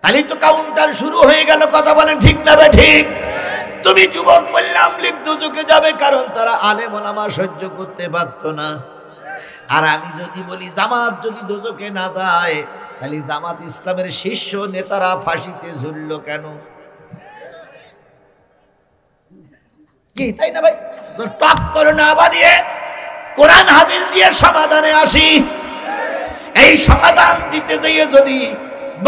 Speaker 1: তাহলে তো কাউন্টার শুরু হয়ে গেল। কথা বলেন ঠিক না ঠিক? তুমি যুবক বললে আমলিগ দোজখে যাবে, কারণ তারা আলেম ওলামা সহ্য করতে পারত না। আর আমি যদি বলি জামাত যদি দোজখে না যায়, তাহলে জামাত ইসলামের শীর্ষ নেতারা ফাঁসিতে ঝুললো কেন? কি তাই না ভাই? টক করে না বাদিয়ে কোরআন হাদিস দিয়ে সমাধানে আসি। এই সমাধান দিতে যেয়ে যদি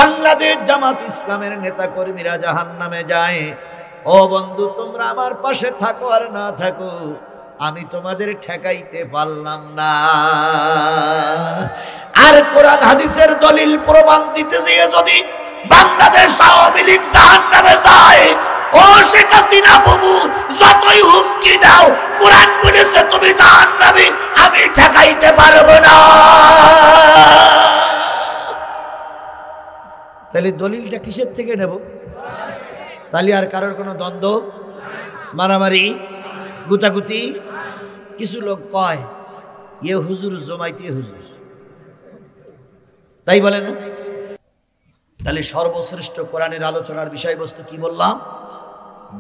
Speaker 1: বাংলাদেশ জামাত ইসলামের নেতা কর্মীরা জাহান্নামে যায়, ও বন্ধু তোমরা আমার পাশে থাকো আর না থাকো, আমি তোমাদের ঠেকাইতে পারলাম না। আর কোরআন হাদিসের দলিল প্রমাণ দিতে যেয়ে যদি বাংলাদেশ আওয়ামী লীগ জাহান্নামে যায়, ও শেখ হাসিনা বাবু যতই হুমকি দাও, কোরআন বলেছে তুমি জাহান্নামী, আমি ঠেকাইতে পারবো না। তাহলে দলিলটা কিসের থেকে নেব? তাহলে আর কারোর কোনো দ্বন্দ্ব, মারামারি, গুতাগুতি? কিছু লোক কয় ইয়ে হুজুর জমাইতে হুজুর, তাই বলে না? তাহলে সর্বশ্রেষ্ঠ কোরআনের আলোচনার বিষয়বস্তু কি বললাম?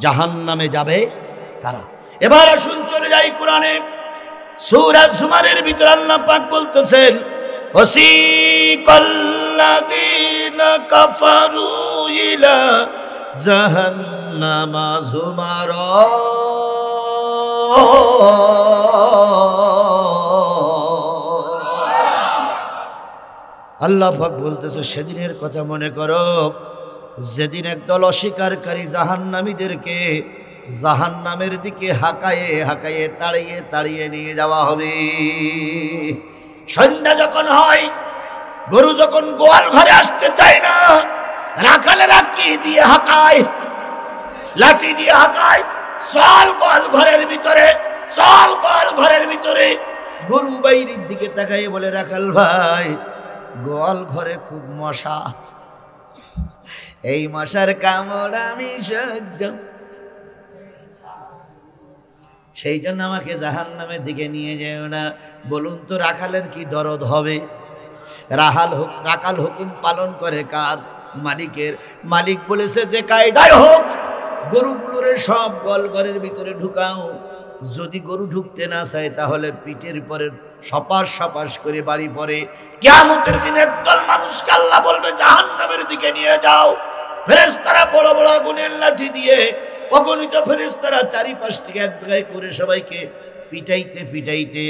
Speaker 1: জাহান্নামে যাবে কারা? এবার আসুন চলে যাই কোরআনে। সূরা জুমারের ভিতর আল্লাহ পাক বলতেছেন, ওয়াসিকাল্লাযীনা কাফারু ইলা জাহান্নামা যুমারা। আল্লাহ পাক বলতেছে সেদিনের কথা মনে করো যেদিন একদল অস্বীকারী জাহান্নামীদেরকে জাহান্নামের দিকে হাঁকায়ে হাঁকায়ে তাড়িয়ে তাড়িয়ে নিয়ে যাওয়া হবে। সন্ধ্যা যখন হয়, গরু যখন গোয়াল ঘরে আসতে চায় না, রাখালেরা কি দিয়ে হাঁকায়? লাঠি দিয়ে হাঁকায়। চল গোয়াল ঘরের ভিতরে, চল গোয়াল ঘরের ভিতরে। গরু বাইরের দিকে তাকাই বলে, রাখাল ভাই, গোয়াল ঘরে খুব মশা, এই মশার কামড় আমি সহ্য, সেই জন্য আমাকে জাহান্নামের দিকে নিয়ে যেও না। বলুন তো রাখালের কি দরদ হবে? রাখাল হুকুম পালন করে কার? মালিকের। মালিক বলেছে যে কায়দায় হোক গরুগুলোরে সব গোয়ালঘরের ভিতরে ঢুকাও। যদি গরু ঢুকতে না চায় তাহলে পিঠের পরে সপাস সপাস করে বাড়ি পড়ে। কিয়ামতের দিন একদল মানুষকে আল্লাহ বলবে জাহান্নামের দিকে নিয়ে যাও। ফেরেশতারা বড় বড় আগুনের লাঠি দিয়ে, অগণিত ফেরেশতারা চারিপাশ থেকে এক জায়গায় করে সবাইকে পিটাইতে পিটাইতে,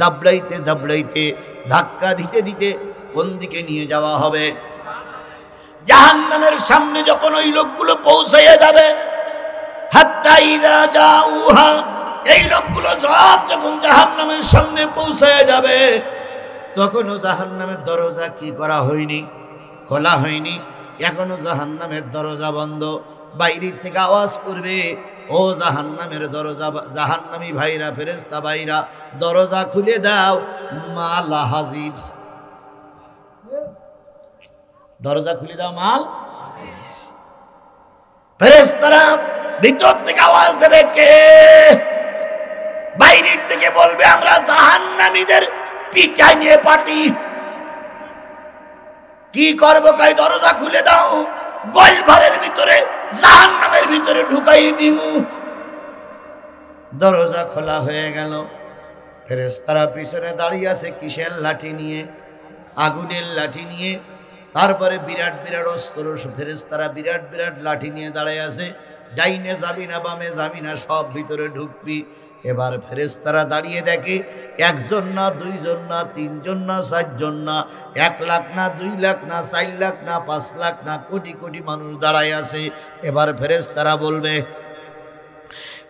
Speaker 1: দাবড়াইতে দাবড়াইতে, ধাক্কা দিতে দিতে কোন দিকে নিয়ে যাওয়া হবে? জাহান্নামের সামনে যখন ওই লোকগুলো পৌঁছাইয়া যাবে, হাত্তা ইযা জাউহা, এই লোকগুলো সব যখন জাহান্নামের সামনে পৌঁছাইয়া যাবে, তখনও জাহান্নামের দরজা কি করা হয়নি? খোলা হয়নি। এখনো জাহান্নামের দরজা বন্ধ। বাইরের থেকে আওয়াজ করবে, ও জাহান্নামের দরজা, জাহান্নামী ভাইরা, ফেরেশতা ভাইরা, দরজা খুলে দাও, মাল হাজির। দরজা খুলে দাও, মাল। ফেরেশতারা ভিতর থেকে আওয়াজ দেবে, কে? বাইরের থেকে বলবে, আমরা জাহান্নামীদের পিটাই নিয়ে পাটি। কি করবো? কই দরজা খুলে দাও, গোল ঘরের ভিতরে জাহান্নামের ভিতরে ঢুকাই দিমু। দরজা খোলা হয়ে গেল। ফেরেশতারা পিছনে দাঁড়িয়ে আছে কিসের লাঠি নিয়ে? আগুনের লাঠি নিয়ে। তারপরে বিরাট বিরাট অস্ত্র, ফেরেশতারা বিরাট বিরাট লাঠি নিয়ে দাঁড়ায় আছে। ডাইনে যাবি না, বামে যাবি না, সব ভিতরে ঢুকবি। এবার ফেরেশতারা দাঁড়িয়ে দেখে একজন না, দুইজন না, তিনজন না, চারজন না, 1 লাখ না, 2 লাখ না, 4 লাখ না, 5 লাখ না, কোটি কোটি মানুষ দাঁড়ায় আছে। এবার ফেরেশতারা বলবে,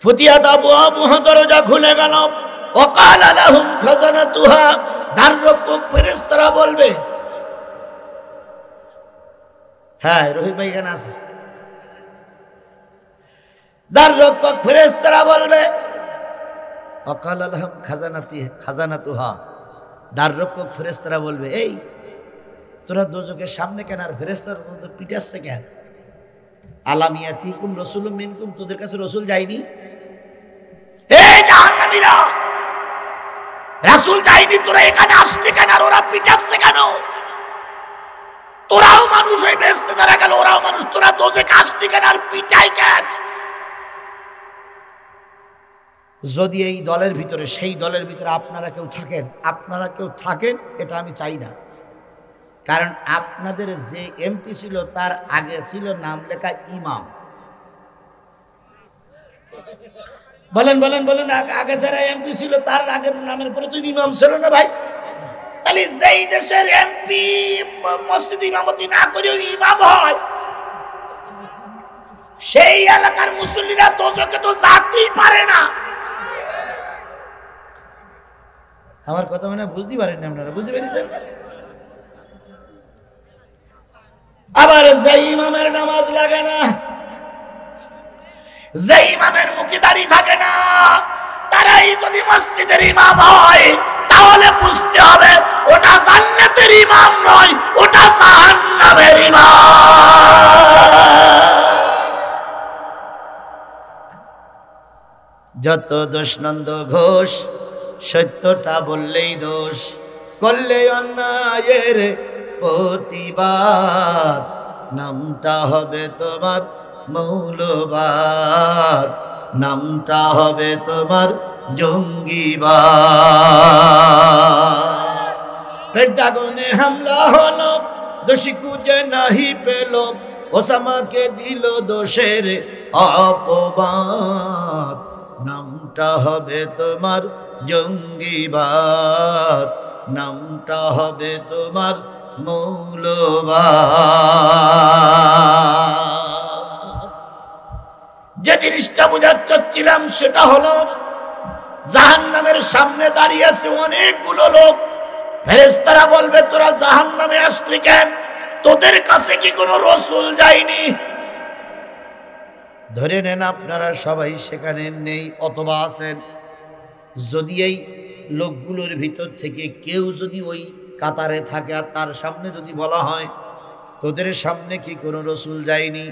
Speaker 1: ফুতিহাত আবওয়াবুহা, দরজা খুলে গেল। ওয়াকালা লাহুম খাজানাতুহা, দ্বাররক্ষক ফেরেশতারা বলবে, হ্যাঁ রহিম ভাই এখানে আছে। দ্বাররক্ষক ফেরেশতারা বলবে, ওয়াকালা লাহুম খাজানাতুহা, দ্বাররক্ষক ফেরেশতারা বলবে, এই তোরা দোজখের সামনে কেন আর ফেরেশতারা তোদের পিটাচ্ছে কেন? আলাম ইয়াতিকুম রাসূলুম মিনকুম, তোদের কাছে রাসূল যায়নি? এই জাহান্নামীরা, রাসূল যায়নি, তোরা এখানে আসতে কেন আর ওরা পিটাচ্ছে কেন? তোরাও মানুষ হয়ে বেহেশতে যারা গেল, ওরাও মানুষ, তোরা দোজখে আসতে কেন আর পিটাই কেন? যদি এই দলের ভিতরে, সেই দলের ভিতরে আপনারা কেউ থাকেন, এটা আমি চাই না। কারণ আপনাদের যে এমপি ছিল তার আগে ছিল নাম লেখা ইমাম। বলেন বলেন বলেন, আগে যারা এমপি ছিল তার আগের নামের পরে তো ইমাম ছিল না ভাই? তাহলে যেই দেশের এমপি মসজিদ ইমামতি না করে ইমাম হয়, সেই এলাকার মুসল্লিরা দোজখে তো যেতেই পারে না। আমার কথা মানে বুঝতে পারেন না আপনারা? বুঝতে পেরেছেন? আবার যে ইমামের নামাজ লাগে না, যে ইমামের মুখে দাঁড়িয়ে থাকে না, তারাই যদি মসজিদের ইমাম হয়, তাহলে বুঝতে হবে ওটা জান্নাতের ইমাম নয়, ওটা জাহান্নামের ইমাম। যত দোষ নন্দ ঘোষ, সত্যটা বললেই দোষ, করলে অন্যায়ের প্রতিবাদ, নামটা হবে তোমার মৌলবাদ, নামটা হবে তোমার জঙ্গিবাদ। পেন্টাগনে হামলা হলো, দোষী খুঁজে নাহি পেল, ওসামাকে দিল দোষের অপবাদ, নামটা হবে তোমার জঙ্গিবাদ, নামটা হবে তোমার মৌলবাদ। যে জিনিসটা বোঝাতে চাচ্ছিলাম সেটা হলো জাহান্নামের সামনে দাঁড়িয়ে আছে অনেকগুলো লোক। ফেরেশতারা বলবে তোরা জাহান্নামে আসলি কেন? তোদের কাছে কি কোনো রসুল যায়নি? ধরে নেন আপনারা সবাই সেখানে নেই অথবা আছেন। যদি এই লোকগুলোর ভিতর থেকে কেউ যদি ওই কাতারে থাকে আর তার সামনে যদি বলা হয় তোদের সামনে কি কোনো রসুল যায়নি,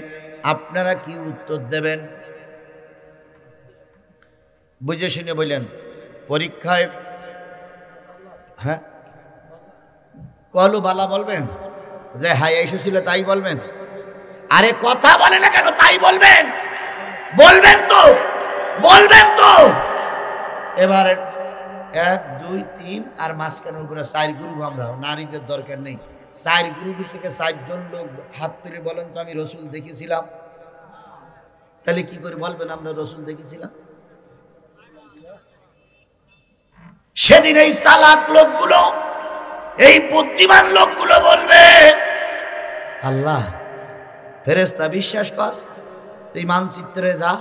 Speaker 1: আপনারা কি উত্তর দেবেন? বুঝে শুনে বললেন। পরীক্ষায় হ্যাঁ কলু বালা বলবেন, যে হাই এসেছিল তাই বলবেন? আরে কথা বলে না কেন? তাই বলবেন, বলবেন তো, বলবেন তো। এবারে 1 2 3 আর মাঝখানের উপরে 4 গ্রুপ। আমরা নারীদের দরকার নেই। 4 গ্রুপ থেকে 4 জন লোক হাত তুলে বলেন তো আমি রসুল দেখেছিলাম। তাহলে কি করে বলবেন আমরা রসুল দেখেছিলাম? সেদিন এই চালাক লোকগুলো, এই বুদ্ধিমান লোকগুলো বলবে আল্লাহ ফেরেশতা বিশ্বাস কর, তুই মানচিত্রে যা,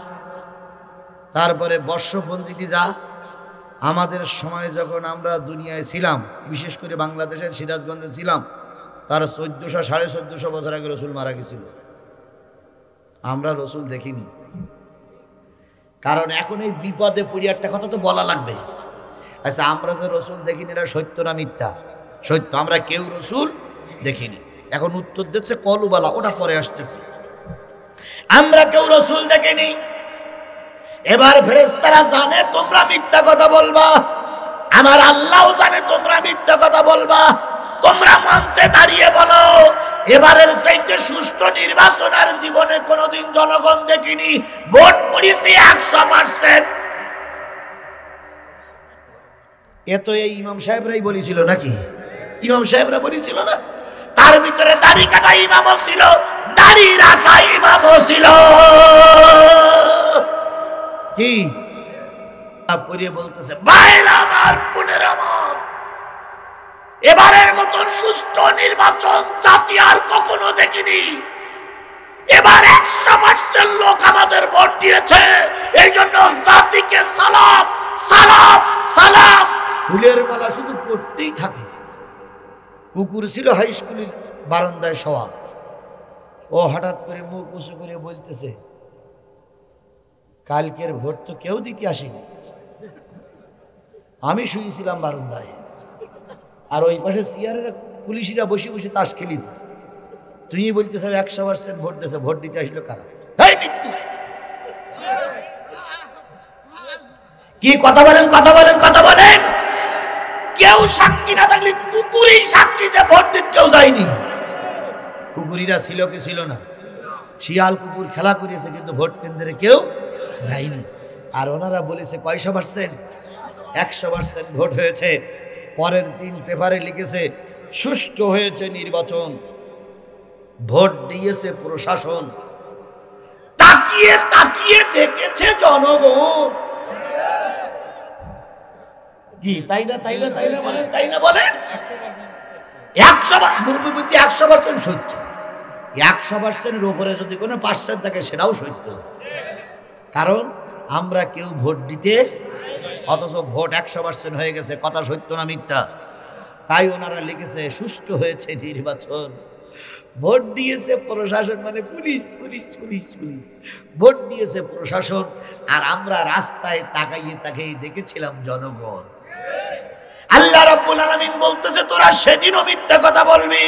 Speaker 1: তারপরে বর্ষপঞ্জিতে যা। আমাদের সময় যখন আমরা দুনিয়ায় ছিলাম, বিশেষ করে বাংলাদেশের সিরাজগঞ্জে ছিলাম, তার 1400 1450 বছর আগে রসুল মারা গেছিল। আমরা রসুল দেখিনি। কারণ এখন এই বিপদে পড়ে একটা কথা তো বলা লাগবে। আচ্ছা, আমরা যে রসুল দেখিনি এটা সত্য না মিথ্যা? সত্য, আমরা কেউ রসুল দেখিনি। এখন উত্তর দিচ্ছে কলুবালা, ওটা পরে আসতেছে। আমরা কেউ রসুল দেখিনি। এবার ফেরেশতারা জানে তোমরা মিথ্যা কথা বলবা, আমার আল্লাহও জানে তোমরা মিথ্যা কথা বলবা। তোমরা মঞ্চে দাঁড়িয়ে বলো এবারের চাইতে সুষ্ঠু নির্বাচন আর জীবনে কোনোদিন জনগণ দেখিনি, ভোট পড়েছে 100%। এ তো এই ইমাম সাহেবরাই বলেছিল নাকি? ইমাম সাহেবরা বলেছিল না? তার ভিতরে দাড়ি কাটা ইমামও ছিল, দাড়ি রাখা ইমামও ছিল। কি পড়িয়ে বলতেছে ভাইরা আমার, বোনের আমার, এবারের মতন সুষ্ঠু নির্বাচন জাতি আর কখনো দেখিনি। এবার 100% লোক আমাদের ভোট দিয়েছে, এই জন্য জাতিকে সালাম সালাম সালাম। ফুলের মালা শুধু পড়তেই থাকে। কুকুর ছিল হাই স্কুলের বারান্দায় শোয়া, ও হঠাৎ করে মুখ উঁচু করে বলতেছে কালকের ভোট তো কেউ দিতে আসেনি, আমি শুয়েছিলাম বারান্দায়, আর ওই পাশে চেয়ারের পুলিশরা বসে বসে তাস খেলিছে। তুমি বলতেছ 100% ভোট দিয়েছে, ভোট দিতে আসলো কারা? কি কথা বলেন, কথা বলেন, কথা বলেন। কেউ সাক্ষী না থাকলে কুকুরই সাক্ষী যে ভোট দিতে কেউ যায়নি। কুকুরিরা ছিল কি ছিল না? শিয়াল কুকুর খেলা করিয়েছে, কিন্তু ভোট কেন্দ্রে কেউ যায়নি। আর ওনারা বলেছে কয়শো পার্সেন্ট? 100% ভোট হয়েছে। পরের দিন পেপারে লিখেছে সুষ্ঠু হয়েছে নির্বাচন, ভোট দিয়েছে প্রশাসন, তাকিয়ে তাকিয়ে দেখেছে জনগণ। কি তাই না? তাই না? তাই না বলেন, তাই না বলেন? 100% সত্য। 100%-এর উপরে যদি কোনো পার্সেন্ট থাকে সেটাও সত্য। কারণ আমরা কেউ ভোট দিতে, অথচ ভোট 100% হয়ে গেছে। কথা সত্য না মিথ্যা? তাই ওনারা লিখেছে সুষ্ঠু হয়েছে নির্বাচন, ভোট দিয়েছে প্রশাসন, মানে police police police police, vote দিয়েছে প্রশাসন। আর আমরা রাস্তায় তাকাইয়ে তাকাইয়ে দেখেছিলাম জনগণ। আল্লাহ রাব্বুল আলামিন বলতেছে তোরা সেদিনও মিথ্যা কথা বলবি,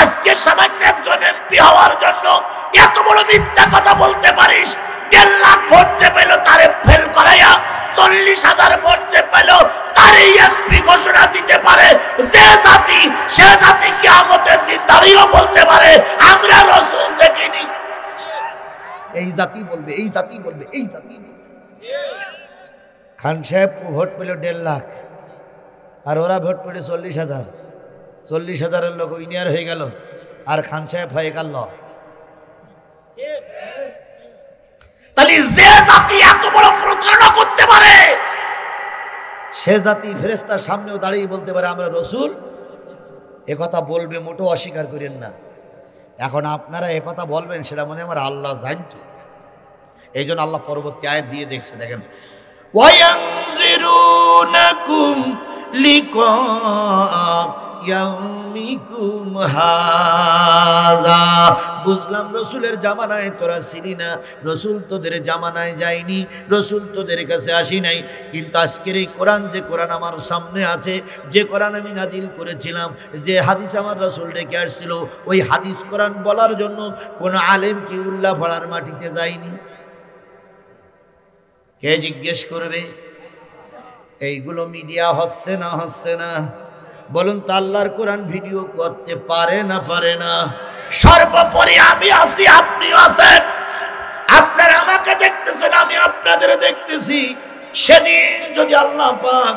Speaker 1: আজকে সামান্য একজন এমপি হওয়ার জন্য এত বড় মিথ্যা কথা বলতে পারিস? 1.5 লাখ ভোট যে পেল তারে ফেল করাইয়া 40,000 ভোট যে পেল তারে এমপি ঘোষণা দিতে পারে যে জাতি, সে জাতি কিয়ামতের দিন দাঁড়িয়েও বলতে পারে আমরা রাসূল দেখিনি। এই জাতি বলবে, এই জাতি বলবে, এই জাতি বলবে। খান সাহেব ভোট পেল 1.5 লাখ, আর ওরা ভোট পেলে 40,000। 40,000-এর লোক উইনার হয়ে গেল, আর খান সাহেব হয়ে গেল। তাহলে যে জাতি এত বড় প্রতারণা করতে পারে, সে জাতি ফেরেশতার সামনেও দাঁড়িয়ে বলতে পারে আমরা রাসূল একথা বলবে, মোটেও অস্বীকার করেন না। এখন আপনারা একথা বলবেন সেটা মনে আমার আল্লাহ জানতো। এই জন্য আল্লাহ পরবর্তী আয়াত দিয়ে দেখছে, দেখেন ওয়ায়ানজিরুনাকুম লিকা ইয়াউমিকুম হাযা। বুঝলাম রসুলের জামানায় তোরা ছিলি না, রসুল তোদের জামানায় যায়নি, রসুল তোদের কাছে আসি নাই, কিন্তু আজকের এই কোরআন, যে কোরআন আমার সামনে আছে, যে কোরআন আমি নাজিল করেছিলাম, যে হাদিস আমার রসুল রেখে আসছিল, ওই হাদিস কোরআন বলার জন্য কোনো আলেম কি উল্লাপাড়ার মাটিতে যায়নি? কে জিজ্ঞেস করবে? এইগুলো মিডিয়া হচ্ছে না হচ্ছে না? বলুন তো, আল্লাহর কোরআন ভিডিও করতে পারে না পারে না? সর্বোপরি আমি আছি, আপনিও আছেন, আপনারা আমাকে দেখতেছেন, আমি আপনাদের দেখতেছি। সেদিন যদি আল্লাহ পাক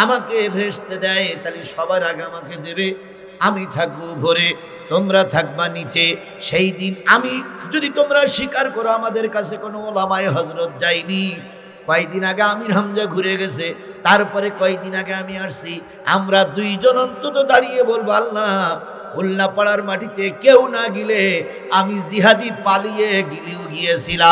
Speaker 1: আমাকে ভেস্তে দেয়, তাহলে সবার আগে আমাকে দেবে, আমি থাকবো উপরে, তোমরা থাকবা নিচে। সেই দিন আমি যদি তোমরা স্বীকার করো আমাদের কাছে কোনো ওলামায়ে হযরত যায়নি, কয়দিন আগে আমির হামজা ঘুরে গেছে, তারপরে কয়দিন আগে আমি আসছি, আমরা দুইজন অন্তত দাঁড়িয়ে বলবো, আল্লাহ উল্লাপাড়ার মাটিতে কেউ না গিলে আমি জিহাদি পালিয়ে গিলেও গিয়েছিলাম।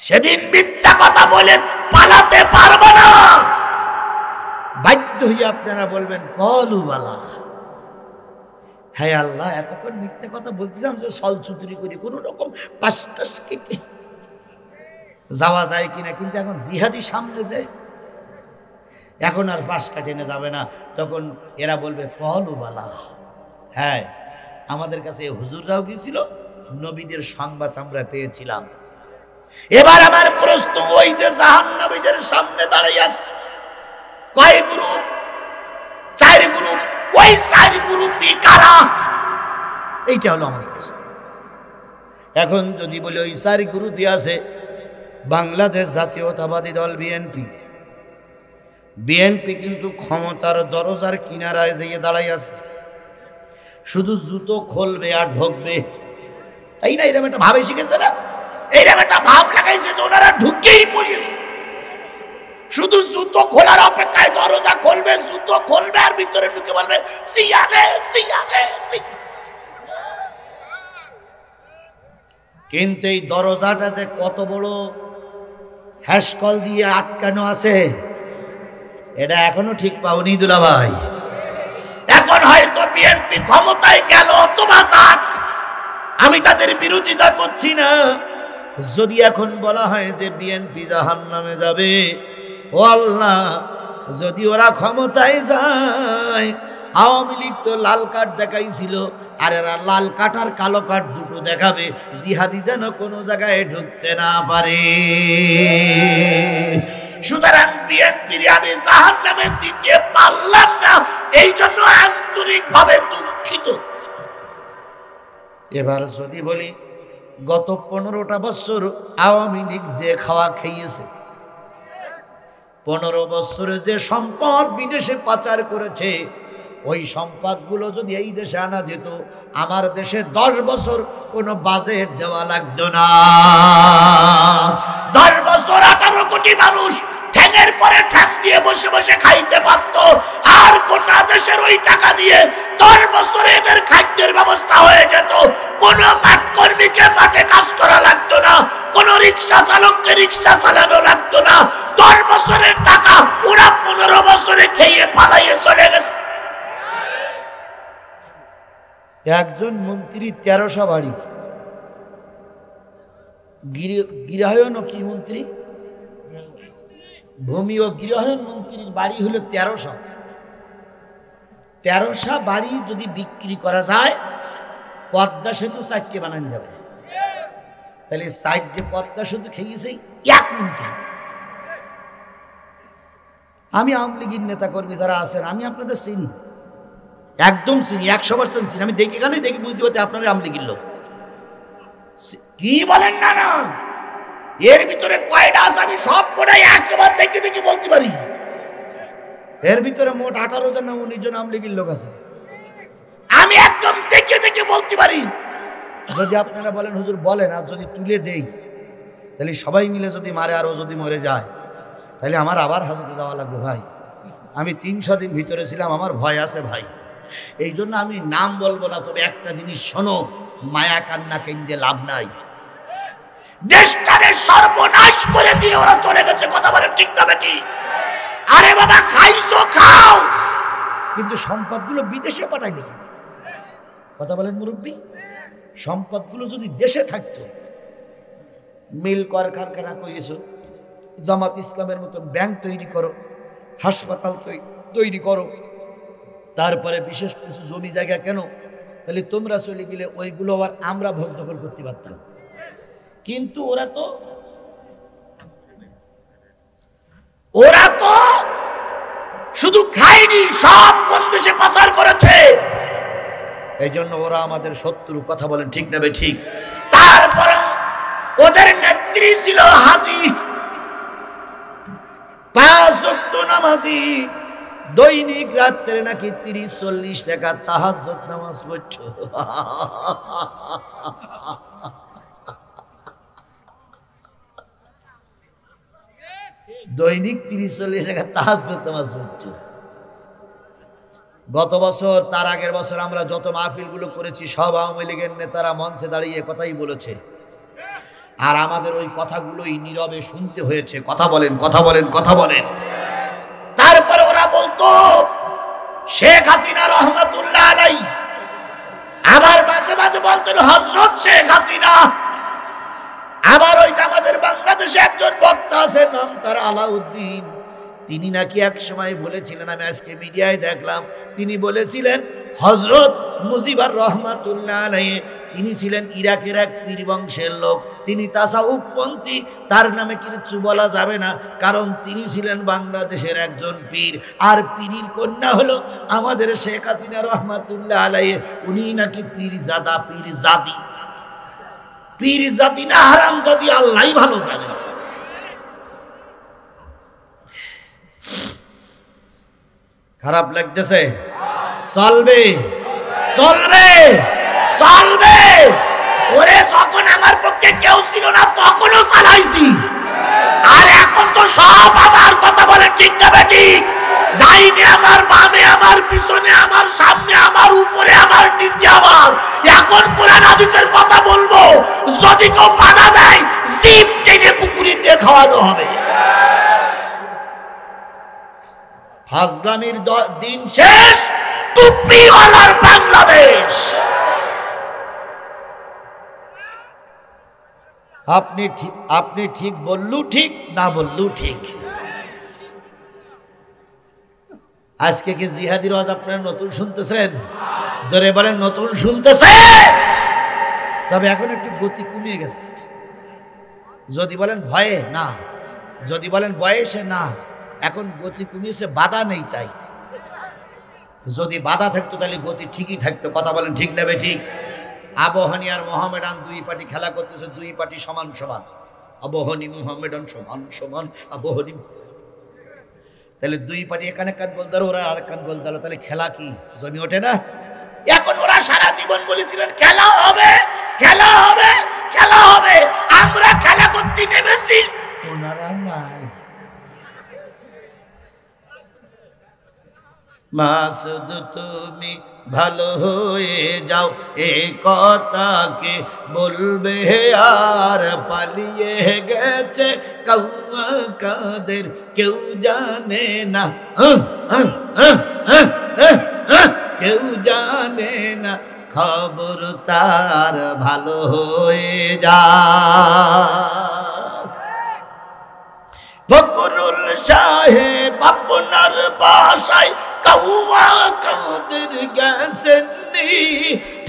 Speaker 1: সেদিন মিথ্যা কথা বলে পালাতে পারবো না, বাধ্য হয়ে আপনারা বলবেন কলু বালা। হ্যাঁ আল্লাহ, এতক্ষণ মিথ্যা কথা বলতেছিলাম যে সলচুতুরি করি, কোন রকম পাঁচটাস কেটে যাওয়া যায় কিনা, কিন্তু এখন জিহাদি সামনে যায়, এখন আর পাশ কাটেনে যাবে না। তখন এরা বলবে কলু বালা। হ্যাঁ, আমাদের কাছে হুজুররাও গিয়েছিল, নবীদের সংবাদ আমরা পেয়েছিলাম। এবার আমার প্রশ্ন, ওই যে জাহান্নামীদের সামনে দাঁড়িয়ে আছে কয় গ্রুপ? 4 গ্রুপ। ওই 4 গ্রুপই কারা? এইটা হলো আমার প্রশ্ন। এখন যদি বলি ওই 4 গ্রুপই আছে বাংলাদেশ জাতীয়তাবাদী দল বিএনপি। বিএনপি কিন্তু ক্ষমতার দরজার কিনারায় যেয়ে দাঁড়াই আছে, শুধু জুতো খুলবে আর ঢুকবে, তাই না? এরকম একটা ভাবে শিখেছে না, এইরকম একটা ভাব লাগাইছে যে ওনারা ঢুকেই পড়িয়েছে, শুধু জুতো খোলার অপেক্ষায়, দরজা খুলবে, জুতো খুলবে আর ভিতরে ঢুকে বলবে সিয়ারে সিয়ারে। কিন্তু এই দরজাটা যে কত বড় হ্যাসকল দিয়ে আটকানো আছে, এটা এখনো ঠিক পাওনি দুলাভাই। এখন হয়তো বিএনপি ক্ষমতায় গেল, তোমার যাক, আমি তাদের বিরোধিতা করছি না। যদি এখন বলা হয় যে বিএনপি জাহান্নামে যাবে, ও আল্লাহ, যদি ওরা ক্ষমতায় যায়, আওয়ামী লীগ তো লাল কার্ড দেখাইছিল, আর এরা লাল কার্ড আর কালো কার্ড দুটো দেখাবে, জিহাদি যেন কোনো জায়গায় ঢুকতে না পারে। সুতরাং বিএনপির আমি জাহান্নামে দিতে পারলাম না, এই জন্য আন্তরিকভাবে দুঃখিত। এবার যদি বলি, গত 15টা বছর আওয়ামী লীগ যে খাওয়া খেয়েছে, 15 বছরে যে সম্পদ বিদেশে পাচার করেছে, ওই সম্পদগুলো যদি এই দেশে আনা যেত, আমার দেশে 10 বছর কোনো বাজেট দেওয়া লাগতো না। 10 বছর 18 কোটি মানুষ ঠ্যাঙের পরে ঠ্যাং দিয়ে বসে বসে খাইতে পারত, আর গোটা দেশের ওই টাকা দিয়ে 10 বছরে এদের খাদ্যের ব্যবস্থা হয়ে যেত। কোন মাঠ কর্মীকে মাঠে কাজ করা লাগতো না, কোন রিক্সা চালককে রিক্সা চালানো লাগতো না। 10 বছরের টাকা ওরা 15 বছরে খেয়ে পালাইয়ে চলে গেছে। একজন মন্ত্রী 1300 বাড়ি, গৃহায়ন কি মন্ত্রী, ভূমি ও গৃহায়ন মন্ত্রীর বাড়ি হলো 1300 বাড়ি যদি বিক্রি করা যায়, পদ্মা সেতু 4টে বানানো যাবে। তাহলে 4টে পদ্মা সেতু খেয়েছে এক মন্ত্রী। আমি আওয়ামী লীগের নেতা কর্মী যারা আছেন, আমি আপনাদের চিনি, একদম চিনি, 100% চিনি। আমি দেখি কেন, দেখি বুঝতে পারছি আপনারা আওয়ামী লীগের লোক। কি বলেন না না, এর ভিতরে কয়টা আছে আমি সব কটাই একবার দেখে দেখে বলতে পারি। এর ভিতরে মোট 18 জন না 19 জন আওয়ামী লীগের লোক আছে, আমি একদম দেখে দেখে বলতে পারি। যদি আপনারা বলেন হুজুর বলেন, আর যদি তুলে দেই, তাহলে সবাই মিলে যদি মারে আর ও যদি মরে যায়, তাহলে আমার আবার হাজতে যাওয়া লাগবে ভাই। আমি 300 দিন ভিতরে ছিলাম, আমার ভয় আছে ভাই। এই জন্য আমি নাম বলবো না, তবে একটা জিনিস শোনো, মায়া কান্না কেন্দ্রে লাভ নাই। দেশটারে সর্বনাশ করে দিয়ে ওরা চলে গেছে, কথা বলে ঠিক না বেটি? আরে বাবা খাইছো খাও, কিন্তু সম্পদগুলো বিদেশে পাঠাইলে, কথা বলেন মুরব্বী, সম্পদগুলো যদি দেশে থাকতো, মিল কারখানা করেছো, জামাত ইসলামের মতন ব্যাংক তৈরি করো, হাসপাতাল তৈরি করো, তারপরে বিশেষ কিছু জমি জায়গা কেন, তাহলে তোমরা চলে গেলে ওইগুলো আবার আমরা ভোগ দখল করতে পারতাম। কিন্তু ওরা তো শুধু খায়নি, সব কোন দেশে পাচার করেছে। এই জন্য ওরা আমাদের শত্রু, কথা বলেন ঠিক না ঠিক? তারপরে ওদের নেত্রী ছিল হাজী, 5 ওয়াক্ত নামাজি, দৈনিক রাত্রে নাকি 30-40 টাকা তাহাজ্জুদ নামাজ পড়ত। দৈনিক 30-40 টাকা তাহাজ্জুদ নামাজ পড়ত। গত বছর, তার আগের বছর আমরা যত মাহফিলগুলো করেছি, সব আওয়ামী লীগের নেতারা মঞ্চে দাঁড়িয়ে কথাই বলেছে, আর আমাদের ওই কথাগুলোই নীরবে শুনতে হয়েছে। কথা বলেন, কথা বলেন, কথা বলেন। তারপরে ওরা বলতো শেখ হাসিনা রহমাতুল্লাহ আলাই, আবার মাঝে মাঝে বলতেন হযরত শেখ হাসিনা। আবার ওই যে আমাদের বাংলাদেশে একজন বক্তা আছে, নাম তার আলাউদ্দিন, তিনি নাকি এক সময় বলেছিলেন, আমি আজকে মিডিয়ায় দেখলাম, তিনি বলেছিলেন হযরত মুজিবুর রহমাতুল্লাহ আলাইহি, তিনি ছিলেন ইরাকের এক পীর বংশের লোক, তিনি তাসাউফপন্থী, তার নামে কিছু বলা যাবে না, কারণ তিনি ছিলেন বাংলাদেশের একজন পীর, আর পীরের কন্যা হলো আমাদের শেখ হাসিনা রহমাতুল্লাহ আলাইহি। উনি নাকি পীরজাদা, পীরজাদি, পীরজাদি না হারামজাদি আল্লাহই ভালো জানে। খারাপ লাগতেছে? চলবে, চলবে, চলবে। ওরে যখন আমার পক্ষে কেউ ছিল না তখনও চালাইছি, আর এখন তো সব আমার, কথা বলে ঠিক না ঠিক? ডাইনে আমার, বামে আমার, পিছনে আমার, সামনে আমার, উপরে আমার, নিচে আমার। এখন কোরআন হাদিসের কথা বলবো, যদি কেউ বাধা দেয় জিভ টেনে পুকুরে দিয়ে খাওয়ানো হবে। ফাজলামির দিন শেষ, টুপিওয়ালার বাংলাদেশ। আপনি ঠিক বললু ঠিক, না বললু ঠিক। আজকে কি জিহাদির ওয়াজ আপনারা নতুন শুনতেছেন? জোরে বলেন, নতুন শুনতেছেন? তবে এখন একটু গতি কমিয়ে গেছে। যদি বলেন ভয়ে, না। যদি বলেন বয়সে, না। এখন গতি কমিয়েছে, বাধা নেই তাই। যদি বাধা থাকতো তাহলে গতি ঠিকই থাকতো, কথা বলেন ঠিক না ঠিক? আবাহনী আর মোহামেডান দুই পার্টি খেলা করতেছে, দুই পার্টি সমান সমান, আবাহনী মোহামেডান সমান সমান, আবাহনী। তাহলে দুই পার্টি এখানে কান গোল দিল, ওরা আর কান গোল দিল, তাহলে খেলা কি জমি ওঠে না? এখন ওরা সারা জীবন বলেছিলেন খেলা হবে, খেলা হবে, খেলা হবে, আমরা খেলা করতে নেমেছি, ওনারা নাই। মাসুদ তুমি ভালো হয়ে যাও, এ কথাকে বলবে আর পালিয়ে গেছে কাউয়া কাদের, কেউ জানে না, কেউ জানে না, খবর তার ভালো হয়ে যা। ফকরুল সাহেব আপনার বাসায় কাউয়া কাদের গেছেননি,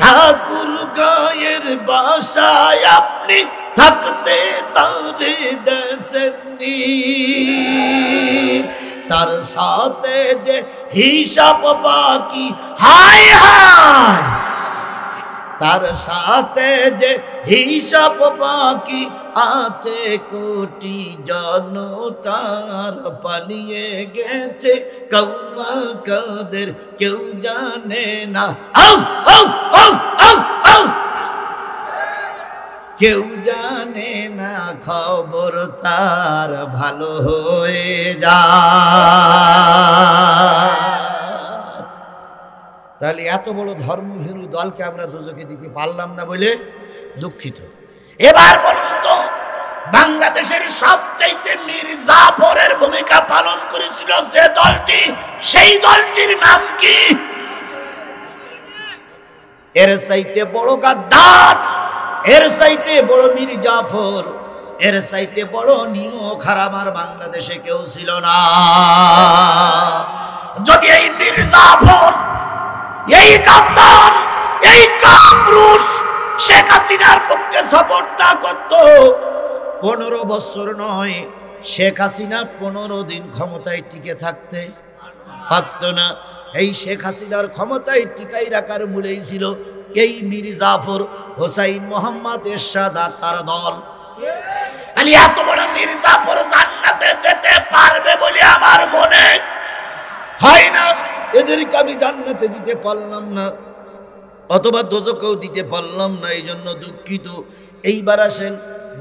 Speaker 1: ঠাকুর গায়ের বাসায় আপনি থাকতে তারে দেননি। তার সাথে যে হিসাব বাকি, হায় হায়, তার সাথে যে হিসাব বাকি আছে কোটি জনতার, পালিয়ে গেছে কাউয়া কাদের, কেউ জানে না, কেউ জানে না খবর তার ভালো হয়ে যায়। তাহলে এত বড় ধর্মভীরু দলকে আমরা দোজখে দিতে পারলাম না বলে দুঃখিত। এবার বলুন তো, বাংলাদেশের সবচাইতে মীর জাফরের ভূমিকা পালন করেছিল যে দলটি, সেই দলটির নাম কি? এর চাইতে বড় গাদ্দার, এর চাইতে বড় মীর জাফর, এর চাইতে বড় নিমক হারাম আর বাংলাদেশে কেউ ছিল না। যদি এই মীর জাফর, এই গাদ্দার, এই কাপুরুষ শেখ হাসিনার পক্ষে সাপোর্ট না করত, 15 বছর নয়, শেখ হাসিনা 15 দিন ক্ষমতায় টিকে থাকতে পারত না। এই শেখ হাসিনার ক্ষমতায় টিকাই রাখার মূলেই ছিল এই মীর জাফর, হোসাইন, মোহাম্মদ এরশাদ আর তার দল। খালি এত বড় মীর জাফর জান্নাতে যেতে পারবে বলে আমার মনে হয় না। এদেরকে আমি জান্নাতে দিতে পারলাম না, অথবা দোজখেও দিতে পারলাম না, এই জন্য দুঃখিত। এইবার আসেন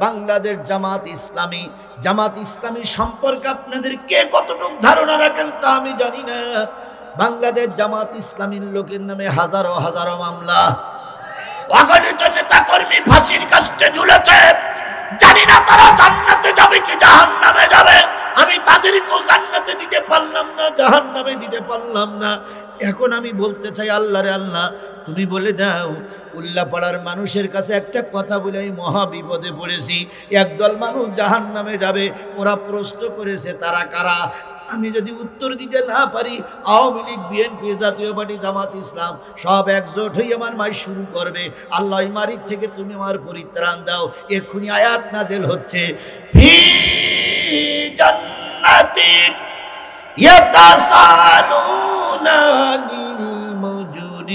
Speaker 1: বাংলাদেশ জামাত ইসলামী। জামাত ইসলামী সম্পর্কে আপনাদের কে কতটুকু ধারণা রাখেন তা আমি জানি না। বাংলাদেশ জামাত ইসলামীর লোকের নামে হাজারো হাজারো মামলা, অগণিত নেতা কর্মী ফাঁসির কাস্টে ঝুলেছে। জানি না তারা জান্নাতে যাবে কি জাহান্নামে যাবে। আমি তাদেরকেও জান্নাতে দিতে পারলাম না, জাহান্নামে দিতে পারলাম না। এখন আমি বলতে চাই, আল্লাহ রে আল্লাহ, তুমি বলে দাও। উল্লাপাড়ার মানুষের কাছে একটা কথা বলে আমি মহা বিপদে পড়েছি। একদল মানুষ জাহান্নামে যাবে, ওরা প্রশ্ন করেছে তারা কারা। আমি যদি উত্তর দিতে না পারি, আওয়ামী লীগ, বিএনপি, জাতীয় পার্টি, জামাত ইসলাম সব একজোট হয়ে আমার মাই শুরু করবে। আল্লাহ মারিক থেকে তুমি আমার পরিত্রাণ দাও। এক্ষুনি আয়াত নাজেল হচ্ছে, ফি জান্নাতিন ইয়াতাসালুনা আনিল মুজরিমিন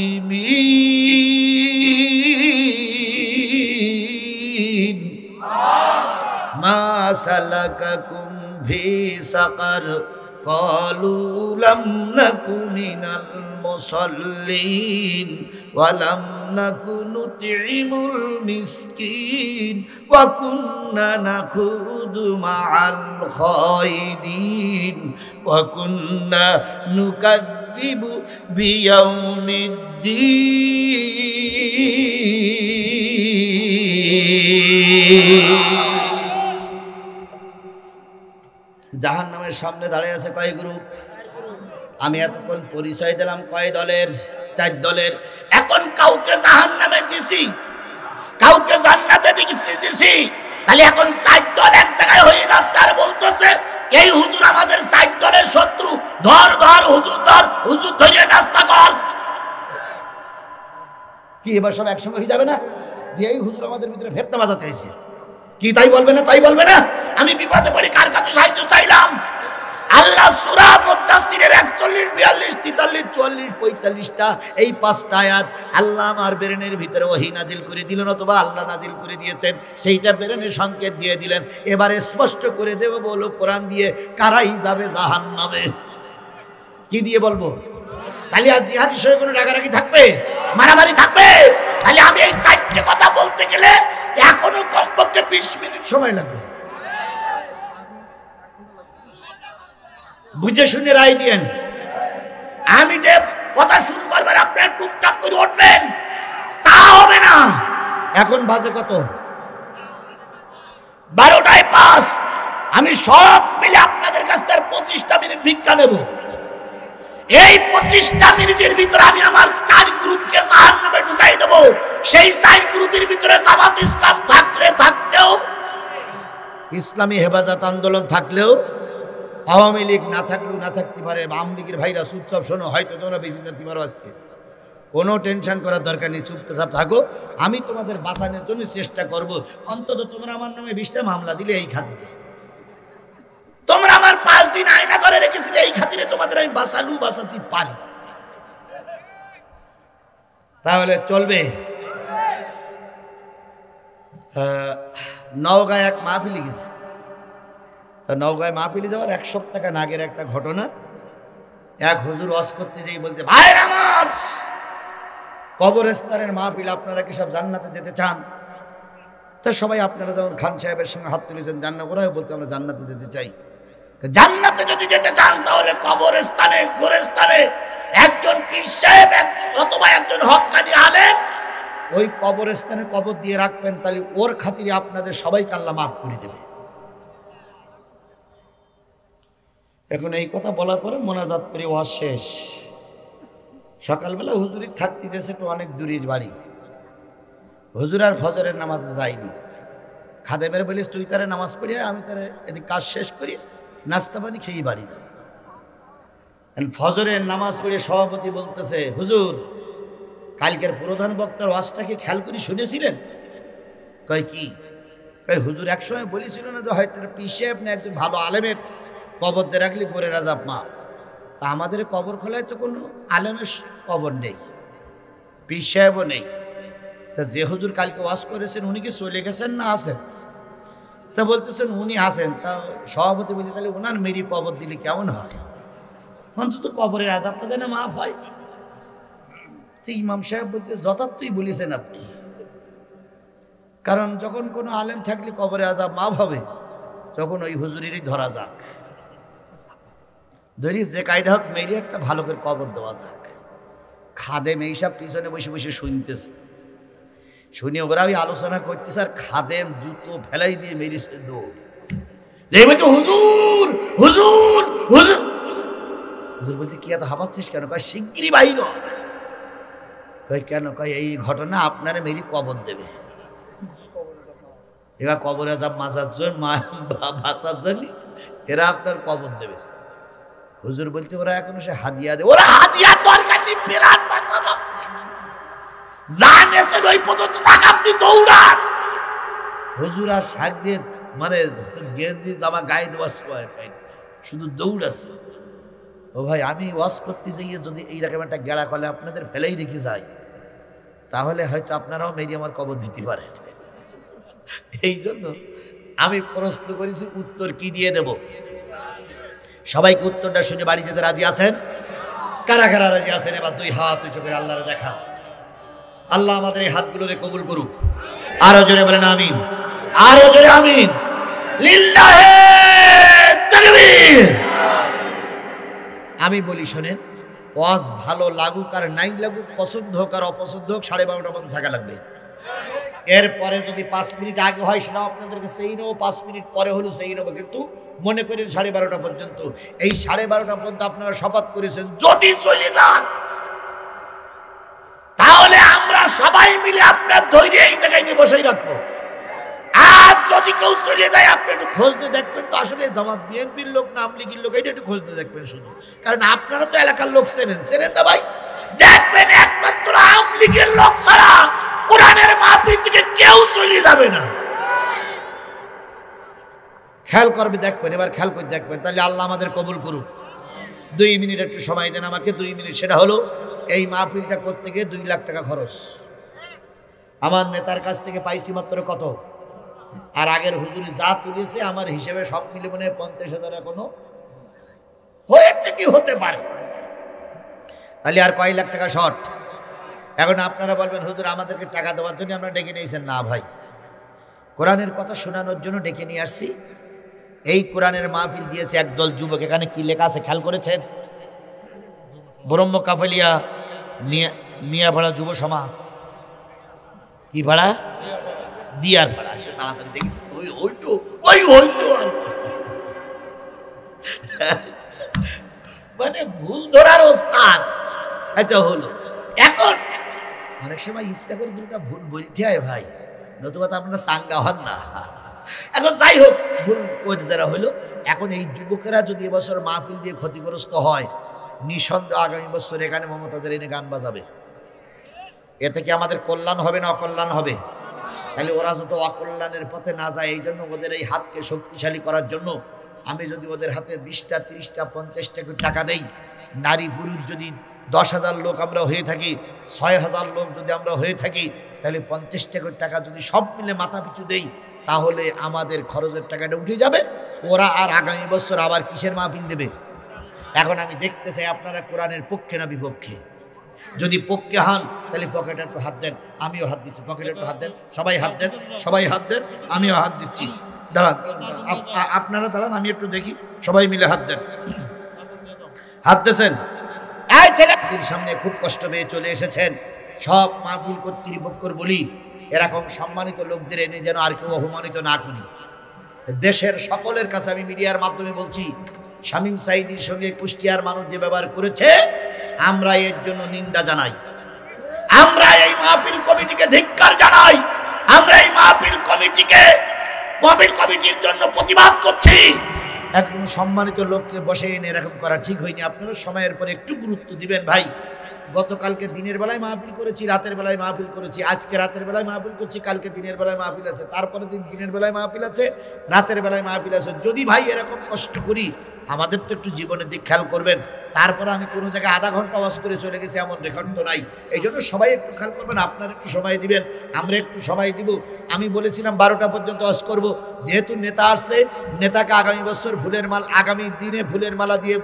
Speaker 1: মা সালাকাকুম ফি সাকার ক্বালু লাম নাকু মিনাল মুসাল্লিন ওয়া লাম নাকু নুতঈমুল মিসকিন ওয়া কুন্না নাখুদু মা'আল খায়িদিন ওয়া কুন্না নুকাযযিবু বিয়াউমিদ্দিন। জাহান্নামের সামনে দাঁড়িয়ে আছে কয় গ্রুপ? আমি এতক্ষণ পরিচয় দিলাম কয় দলের? 4 দলের। এখন কাউকে জাহান্নামে দিছি, কাউকে জান্নাতে দিছি। তাহলে এখন 4 দল এক জায়গায় হয়ে যাচ্ছে আর বলতেছে এই হুজুর আমাদের 4 দলের শত্রু। ধর ধর হুজুর, ধর হুজুর, ধরে নাস্তা কর। কি এবার সব একসঙ্গে হয়ে যাবে না যে এই হুজুর আমাদের ভিতরে ফেতনা বাজাতে এসেছে? কি তাই বলবে না? তাই বলবে না? আমি বিপদে পড়ি, কার কাছে সাহায্য চাইলাম? আল্লাহ সূরা মুদাসসিরের 41, 42, 43, 44, 45টা এই 5টা আয়াত আল্লাহ আমার ব্রেনের ভিতরে ওহী নাজিল করে দিলেন, অথবা আল্লাহ নাজিল করে দিয়েছেন, সেইটা ব্রেনের সংকেত দিয়ে দিলেন। এবারে স্পষ্ট করে দেব, বলো কোরআন দিয়ে, কারাই যাবে জাহান্নামে। কি দিয়ে বলবো? তাহলে আর জিহাদ বিষয়ে কোনো রাগারাগি থাকবে? মারামারি থাকবে? তাহলে আমি এই 4টে কথা বলতে গেলে এখনো কমপক্ষে 20 মিনিট সময় লাগবে। বুঝে শুনে রায় দিয়েন। আমি যে কথা শুরু করবার আপনার টুকটাক করে উঠবেন তা হবে না। এখন বাজে কত? 12টায় 5। আমি সব মিলে আপনাদের কাছ থেকে 25টা মিনিট ভিক্ষা নেব। এই 25টা মিনিটের ভিতরে আমি আমার 4 গ্রুপকে জাহান্নামে ঢুকাই দেব। সেই 4 গ্রুপের ভিতরে জামাত ইসলাম থাকলেও, ইসলামী হেফাজত আন্দোলন থাকলেও, আওয়ামী লীগ না থাকলেও না থাকতে পারে। আওয়ামী লীগের ভাইরা চুপচাপ শোনো, হয়তো তোমরা বেশি যেতে পারো আজকে। কোনো টেনশন করার দরকার নেই, চুপচাপ থাকো। আমি তোমাদের বাঁচানোর জন্য চেষ্টা করব। অন্তত তোমরা আমার নামে 20টা মামলা দিলে এই খাতিরে, তোমরা আমার 5 দিন আয়না করে রেখেছিলে এই খাতিরে, তোমাদের আমি বাঁচাতে পারি। তাহলে চলবে। নওগাঁয় এক মাহফিলে গেছে। তা নওগাঁয় মাহফিলে যাওয়ার 1 সপ্তাহ আগের একটা ঘটনা। এক হুজুর ওয়াজ করতে যেই বলতে, ভাইরা আমার, কবরস্থানের মাহফিল, আপনারা কি সব জান্নাতে যেতে চান? তা সবাই আপনারা যেমন খান সাহেবের সঙ্গে হাত তুলেছেন জান্নাত, ওরাও বলতে আমরা জান্নাতে যেতে চাই। জান্নাতে যদি যেতে চান তাহলে কবরস্থানে গোরস্থানে একজন পীর সাহেব অথবা একজন হক্কানি আলেম ওই কবরস্থানে কবর দিয়ে রাখবেন, তাহলে ওর খাতিরে আপনাদের সবাইকে আল্লাহ মাফ করে দেবে। এখন এই কথা বলার পরে মোনাজাত করে ওয়াজ শেষ। সকালবেলা হুজুরি থাকতে দিয়েছে একটু অনেক দূরের বাড়ি, হুজুর আর ফজরের নামাজে যায়নি। খাদেমের বলিস তুই তারে নামাজ পড়িয়া আমি তারে এদিকে কাজ শেষ করি নাস্তা পানি খেয়ে বাড়ি যাব। ফজরের নামাজ পড়ে সভাপতি বলতেছে, হুজুর কালকের প্রধান বক্তার ওয়াজটাকে খেয়াল করে শুনেছিলেন? কয় কি? কয় হুজুর একসময় বলেছিল না যে হয়তো পীর সাহেব না একজন ভালো আলেমের কবর দিয়ে রাখলে করে রাজাব মা। তা আমাদের কবর খোলায় তো কোনো আলেমের কবর নেই, পীর সাহেবও নেই। তা যে হুজুর কালকে ওয়াজ করেছেন উনি কি চলে গেছেন না আছেন? তা বলতেছেন উনি আসেন। তা সভাপতি বলি তাহলে ওনার মেরি কবর দিলে কেমন হয়? অন্তত কবরের আযাবটা যেন মাফ হয়। তো ইমাম সাহেব বলতে যথার্থই বলেছেন আপনি, কারণ যখন কোনো আলেম থাকলে কবরের আযাব মাফ হবে তখন ওই হুজুরেরই ধরা যাক, ধরি যে কায়দা হোক মেরে একটা ভালো করে কবর দেওয়া যাক। খাদেম এইসব পিছনে বসে বসে শুনতেছে, শুনে ওরা ওই আলোচনা করতেছে, আর খাদেম জুতো ফেলাই দিয়ে মেরেছে দৌড়। হুজুর হুজুর হুজুর হুজুর বলতে কি এত হাঁপাচ্ছিস কেন? কয় শিগগিরই বাইর। কয় কেন? কয় এই ঘটনা আপনারা মেরি কবর দেবে। এরা কবরে যা মাজার জন্য বাঁচার জন্য এরা আপনার কবর দেবে। হুজুর বলতে ওরা এখনো সে হাদিয়া দেবে। ওরা হাদিয়া দরকার নেই, প্রাণ বাঁচানো জানেছেন ওই পর্যন্ত থাক, আপনি দৌড়ান। হুজুর আর সাগরের মানে গেঞ্জি জামা গায়ে দেওয়ার সময় পাই, শুধু দৌড়াচ্ছে। ও ভাই আমি ওয়াজ করতে গিয়ে যদি এইরকম একটা গেড়া কলে আপনাদের ফেলেই রেখে যায় তাহলে হয়তো আপনারাও মেরি আমার কবর দিতে পারেন। এই জন্য আমি প্রশ্ন করেছি উত্তর কি দিয়ে দেব। সবাইকে উত্তরটা শুনে বাড়ি যেতে রাজি আছেন? কারা কারা রাজি আছেন? এবার দুই হাত উঁচু করে আল্লাহরে দেখা। আল্লাহ আমাদের এই হাতগুলোরে কবুল করুক। আরো জোরে বলেন আমিন, আরো জোরে আমিন। লিল্লাহে তাকবীর। আমি বলি শোনেন, ওয়াজ ভালো লাগুক আর নাই লাগুক, পছন্দ হোক আর অপছন্দ হোক, 12:30 পর্যন্ত থাকা লাগবে। এরপরে যদি 5 মিনিট আগে হয় সেটাও আপনাদেরকে সেই নেবো, 5 মিনিট পরে হলো সেই নেবো, কিন্তু মনে করেন 12:30 পর্যন্ত। এই 12:30 পর্যন্ত আপনারা শপথ করেছেন যদি চলে যান তাহলে আমরা সবাই মিলে আপনার ধৈর্য এই জায়গায় নিয়ে বসেই রাখবো। আর যদি কেউ চলে যায় আপনি একটু খোঁজ নিয়ে দেখবেন তো আসলে জামাত বিএনপির লোক না আওয়ামী লীগের লোক, এটা একটু খোঁজ নিয়ে দেখবেন শুধু, কারণ আপনারা তো এলাকার লোক চেনেন না ভাই। দেখবেন একমাত্র আওয়ামী লীগের লোক ছাড়া কোরআনের মাহফিল থেকে কেউ চলে যাবে না। খেয়াল করবে দেখবেন, এবার খেয়াল করে দেখবেন, তাহলে আল্লাহ আমাদের কবুল করুক। 2 মিনিট একটু সময় দেন আমাকে, 2 মিনিট। সেটা হলো এই মাহফিলটা করতে গিয়ে 2 লাখ টাকা খরচ। আমার নেতার কাছ থেকে পাইছি মাত্র কত, আর আগের হুজুরি যা তুলেছে আমার হিসেবে সব মিলে মনে 50,000 এখনো হয়েছে কি হতে পারে, তাহলে আর কয় লাখ টাকা শর্ট। এখন আপনারা বলবেন হুজুর আমাদেরকে টাকা দেওয়ার জন্য আমরা ডেকে নিয়েছেন। না ভাই, কোরআনের কথা শোনানোর জন্য ডেকে নিয়ে আসছি। এই কোরআনের মাহফিল দিয়েছে একদল যুবক। এখানে কি লেখা আছে খেয়াল করেছেন? ব্রহ্ম কাফেলিয়া মিয়াপাড়া যুব সমাজ। কি পাড়া? দিয়ার পাড়া। আচ্ছা তাড়াতাড়ি দেখেছি, মানে ভুল ধরার ওস্তাদ। আচ্ছা হলো, এখন অনেক সময় ইচ্ছা করে দুটা ভুল বলতে হয় ভাই, নতুবা তো আপনারা সাঙ্গা হন না। এখন যাই হোক, ভুল করে যারা হলো, এখন এই যুবকেরা যদি এবছর মাহফিল দিয়ে ক্ষতিগ্রস্ত হয়, নিঃসন্দেহ আগামী বছর এখানে মমতাজের এনে গান বাজাবে। এতে কি আমাদের কল্যাণ হবে না অকল্যাণ হবে? তাহলে ওরা যত অকল্যাণের পথে না যায়, এই জন্য ওদের এই হাতকে শক্তিশালী করার জন্য আমি যদি ওদের হাতে 20টা 30টা 50টা করে টাকা দেই, নারী পুরুষ যদি 10,000 লোক আমরা হয়ে থাকি, 6,000 লোক যদি আমরা হয়ে থাকি, তাহলে 50টা করে টাকা যদি সব মিলে মাথা পিছু দেই, তাহলে আমাদের খরচের টাকাটা উঠে যাবে। ওরা আর আগামী বছর আবার কিসের মাহফিল দেবে? এখন আমি দেখতে চাই আপনারা কোরআনের পক্ষে না বিপক্ষে? যদি পক্ষে হন তাহলে পকেটে একটু হাত দেন, আমিও হাত দিচ্ছি, পকেটে একটু হাত দেন, সবাই হাত দেন, সবাই হাত দেন, আমিও হাত দিচ্ছি। দাঁড়ান, আপনারা দাঁড়ান, আমি একটু দেখি, সবাই মিলে হাত দেন। হাত দিয়েছেন? এই ছেলেটির সামনে খুব কষ্ট পেয়ে চলে এসেছেন। সব মাহফিল কর্তৃপক্ষর বলি, এরকম সম্মানিত লোকদের এনে যেন আর কেউ অপমানিত না করি। দেশের সকলের কাছে আমি মিডিয়ার মাধ্যমে বলছি, শামীম সাঈদীর সঙ্গে কুষ্টিয়ার মানুষ যে ব্যবহার করেছে, আমরা এর জন্য নিন্দা জানাই। আমরা এই মাহফিল কমিটিকে ধিক্কার জানাই। আমরা এই মাহফিল কমিটির জন্য প্রতিবাদ করছি। একজন সম্মানিত লোককে বসে এনে এরকম করা ঠিক হয়নি। আপনারা সময়ের পরে একটু গুরুত্ব দিবেন ভাই। গতকালকে দিনের বেলায় মাহফিল করেছি, রাতের বেলায় মাহফিল করেছি, আজকে রাতের বেলায় মাহফিল করছি, কালকে দিনের বেলায় মাহফিল আছে, তারপরে দিনের বেলায় মাহফিল আছে, রাতের বেলায় মাহফিল আছে। যদি ভাই এরকম কষ্ট করি, আমাদের তো একটু জীবনের দিক খেয়াল করবেন। তারপরে আমি কোনো জায়গায় আধা ঘন্টা ওয়াজ করে চলে গেছি এমন রেকর্ড তো নাই। এই জন্য সবাই একটু খেয়াল করবেন, আপনারা একটু সময় দিবেন, আমরা একটু সময় দিব। আমি বলেছিলাম 12টা পর্যন্ত ওয়াজ করব। যেহেতু নেতা আসছে, নেতাকে আগামী বছর আগামী দিনে ফুলের মালা দিয়ে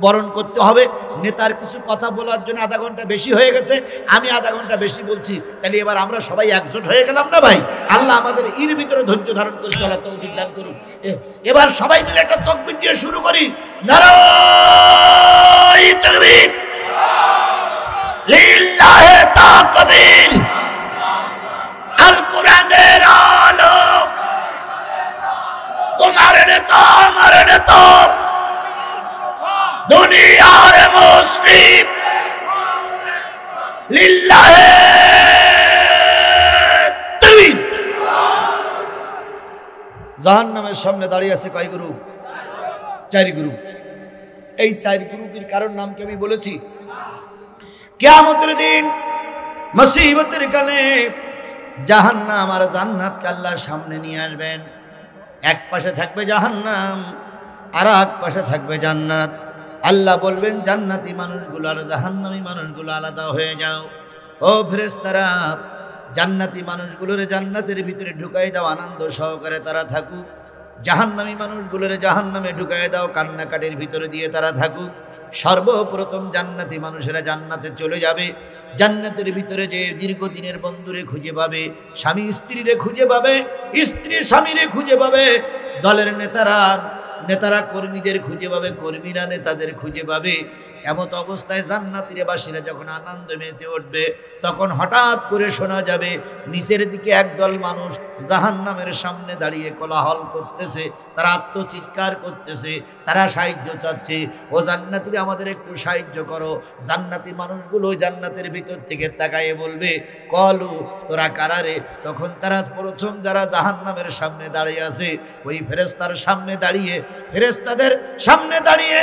Speaker 1: বরণ করতে হবে। নেতার কিছু কথা বলার জন্য আধা ঘন্টা বেশি হয়ে গেছে, আমি আধা ঘন্টা বেশি বলছি। তাহলে এবার আমরা সবাই একজোট হয়ে গেলাম না ভাই? আল্লাহ আমাদের এর ভিতরে ধৈর্য ধারণ করে চলার তৌফিক দান করুন। এবার সবাই মিলে একটা তাকবীর দিয়ে শুরু করি। নারায়ে তাকবীর, লিল্লাহি তাকবীর। আল কোরআনের আলো, তোমার নেতা আমার নেতা, দুনিয়ার মুসলিম, লিল্লাহি তাকবীর। জাহান্নামের সামনে দাঁড়িয়ে আছে কয় গ্রুপ? 4 গ্রুপ। এই 4 গ্রুপের কারণ নাম কি আমি বলেছি? কিয়ামতের দিন মুসিবতের কালে জাহান্নাম আর জান্নাতকে আল্লাহ সামনে নিয়ে আসবেন। এক পাশে থাকবে জাহান্নাম, আর এক পাশে থাকবে জান্নাত। আল্লাহ বলবেন, জান্নাতি মানুষগুলো আর জাহান্নামী মানুষগুলো আলাদা হয়ে যাও। ও ফেরেশতারা, জান্নাতি মানুষগুলোরে জান্নাতের ভিতরে ঢুকাই দাও, আনন্দ সহকারে তারা থাকুক। জাহান্নামী মানুষগুলোরে জাহান্নামে ঢুকাই দাও, কান্নাকাটির ভিতরে দিয়ে তারা থাকুক। সর্বপ্রথম জান্নাতি মানুষেরা জান্নাতে চলে যাবে। জান্নাতের ভিতরে যে দীর্ঘদিনের বন্ধুরে খুঁজে পাবে, স্বামী স্ত্রীরে খুঁজে পাবে, স্ত্রী স্বামীরে খুঁজে পাবে, দলের নেতারা কর্মীদের খুঁজে পাবে, কর্মীরা নেতাদের খুঁজে পাবে। এমত অবস্থায় জান্নাতীর বাসীরা যখন আনন্দ মেতে উঠবে, তখন হঠাৎ করে শোনা যাবে নিচের দিকে একদল মানুষ জাহান্নামের সামনে দাঁড়িয়ে কোলাহল করতেছে, তারা আত্মচিৎকার করতেছে, তারা সাহায্য চাচ্ছে। ও জান্নাতীরা, আমাদের একটু সাহায্য করো। জান্নাতি মানুষগুলো জান্নাতের ভিতর থেকে তাকায়ে বলবে, কলু তোরা কারারে? তখন তারা প্রথম যারা জাহান্নামের সামনে দাঁড়িয়ে আছে, ওই ফেরেশতার সামনে দাঁড়িয়ে, ফেরেশতাদের সামনে দাঁড়িয়ে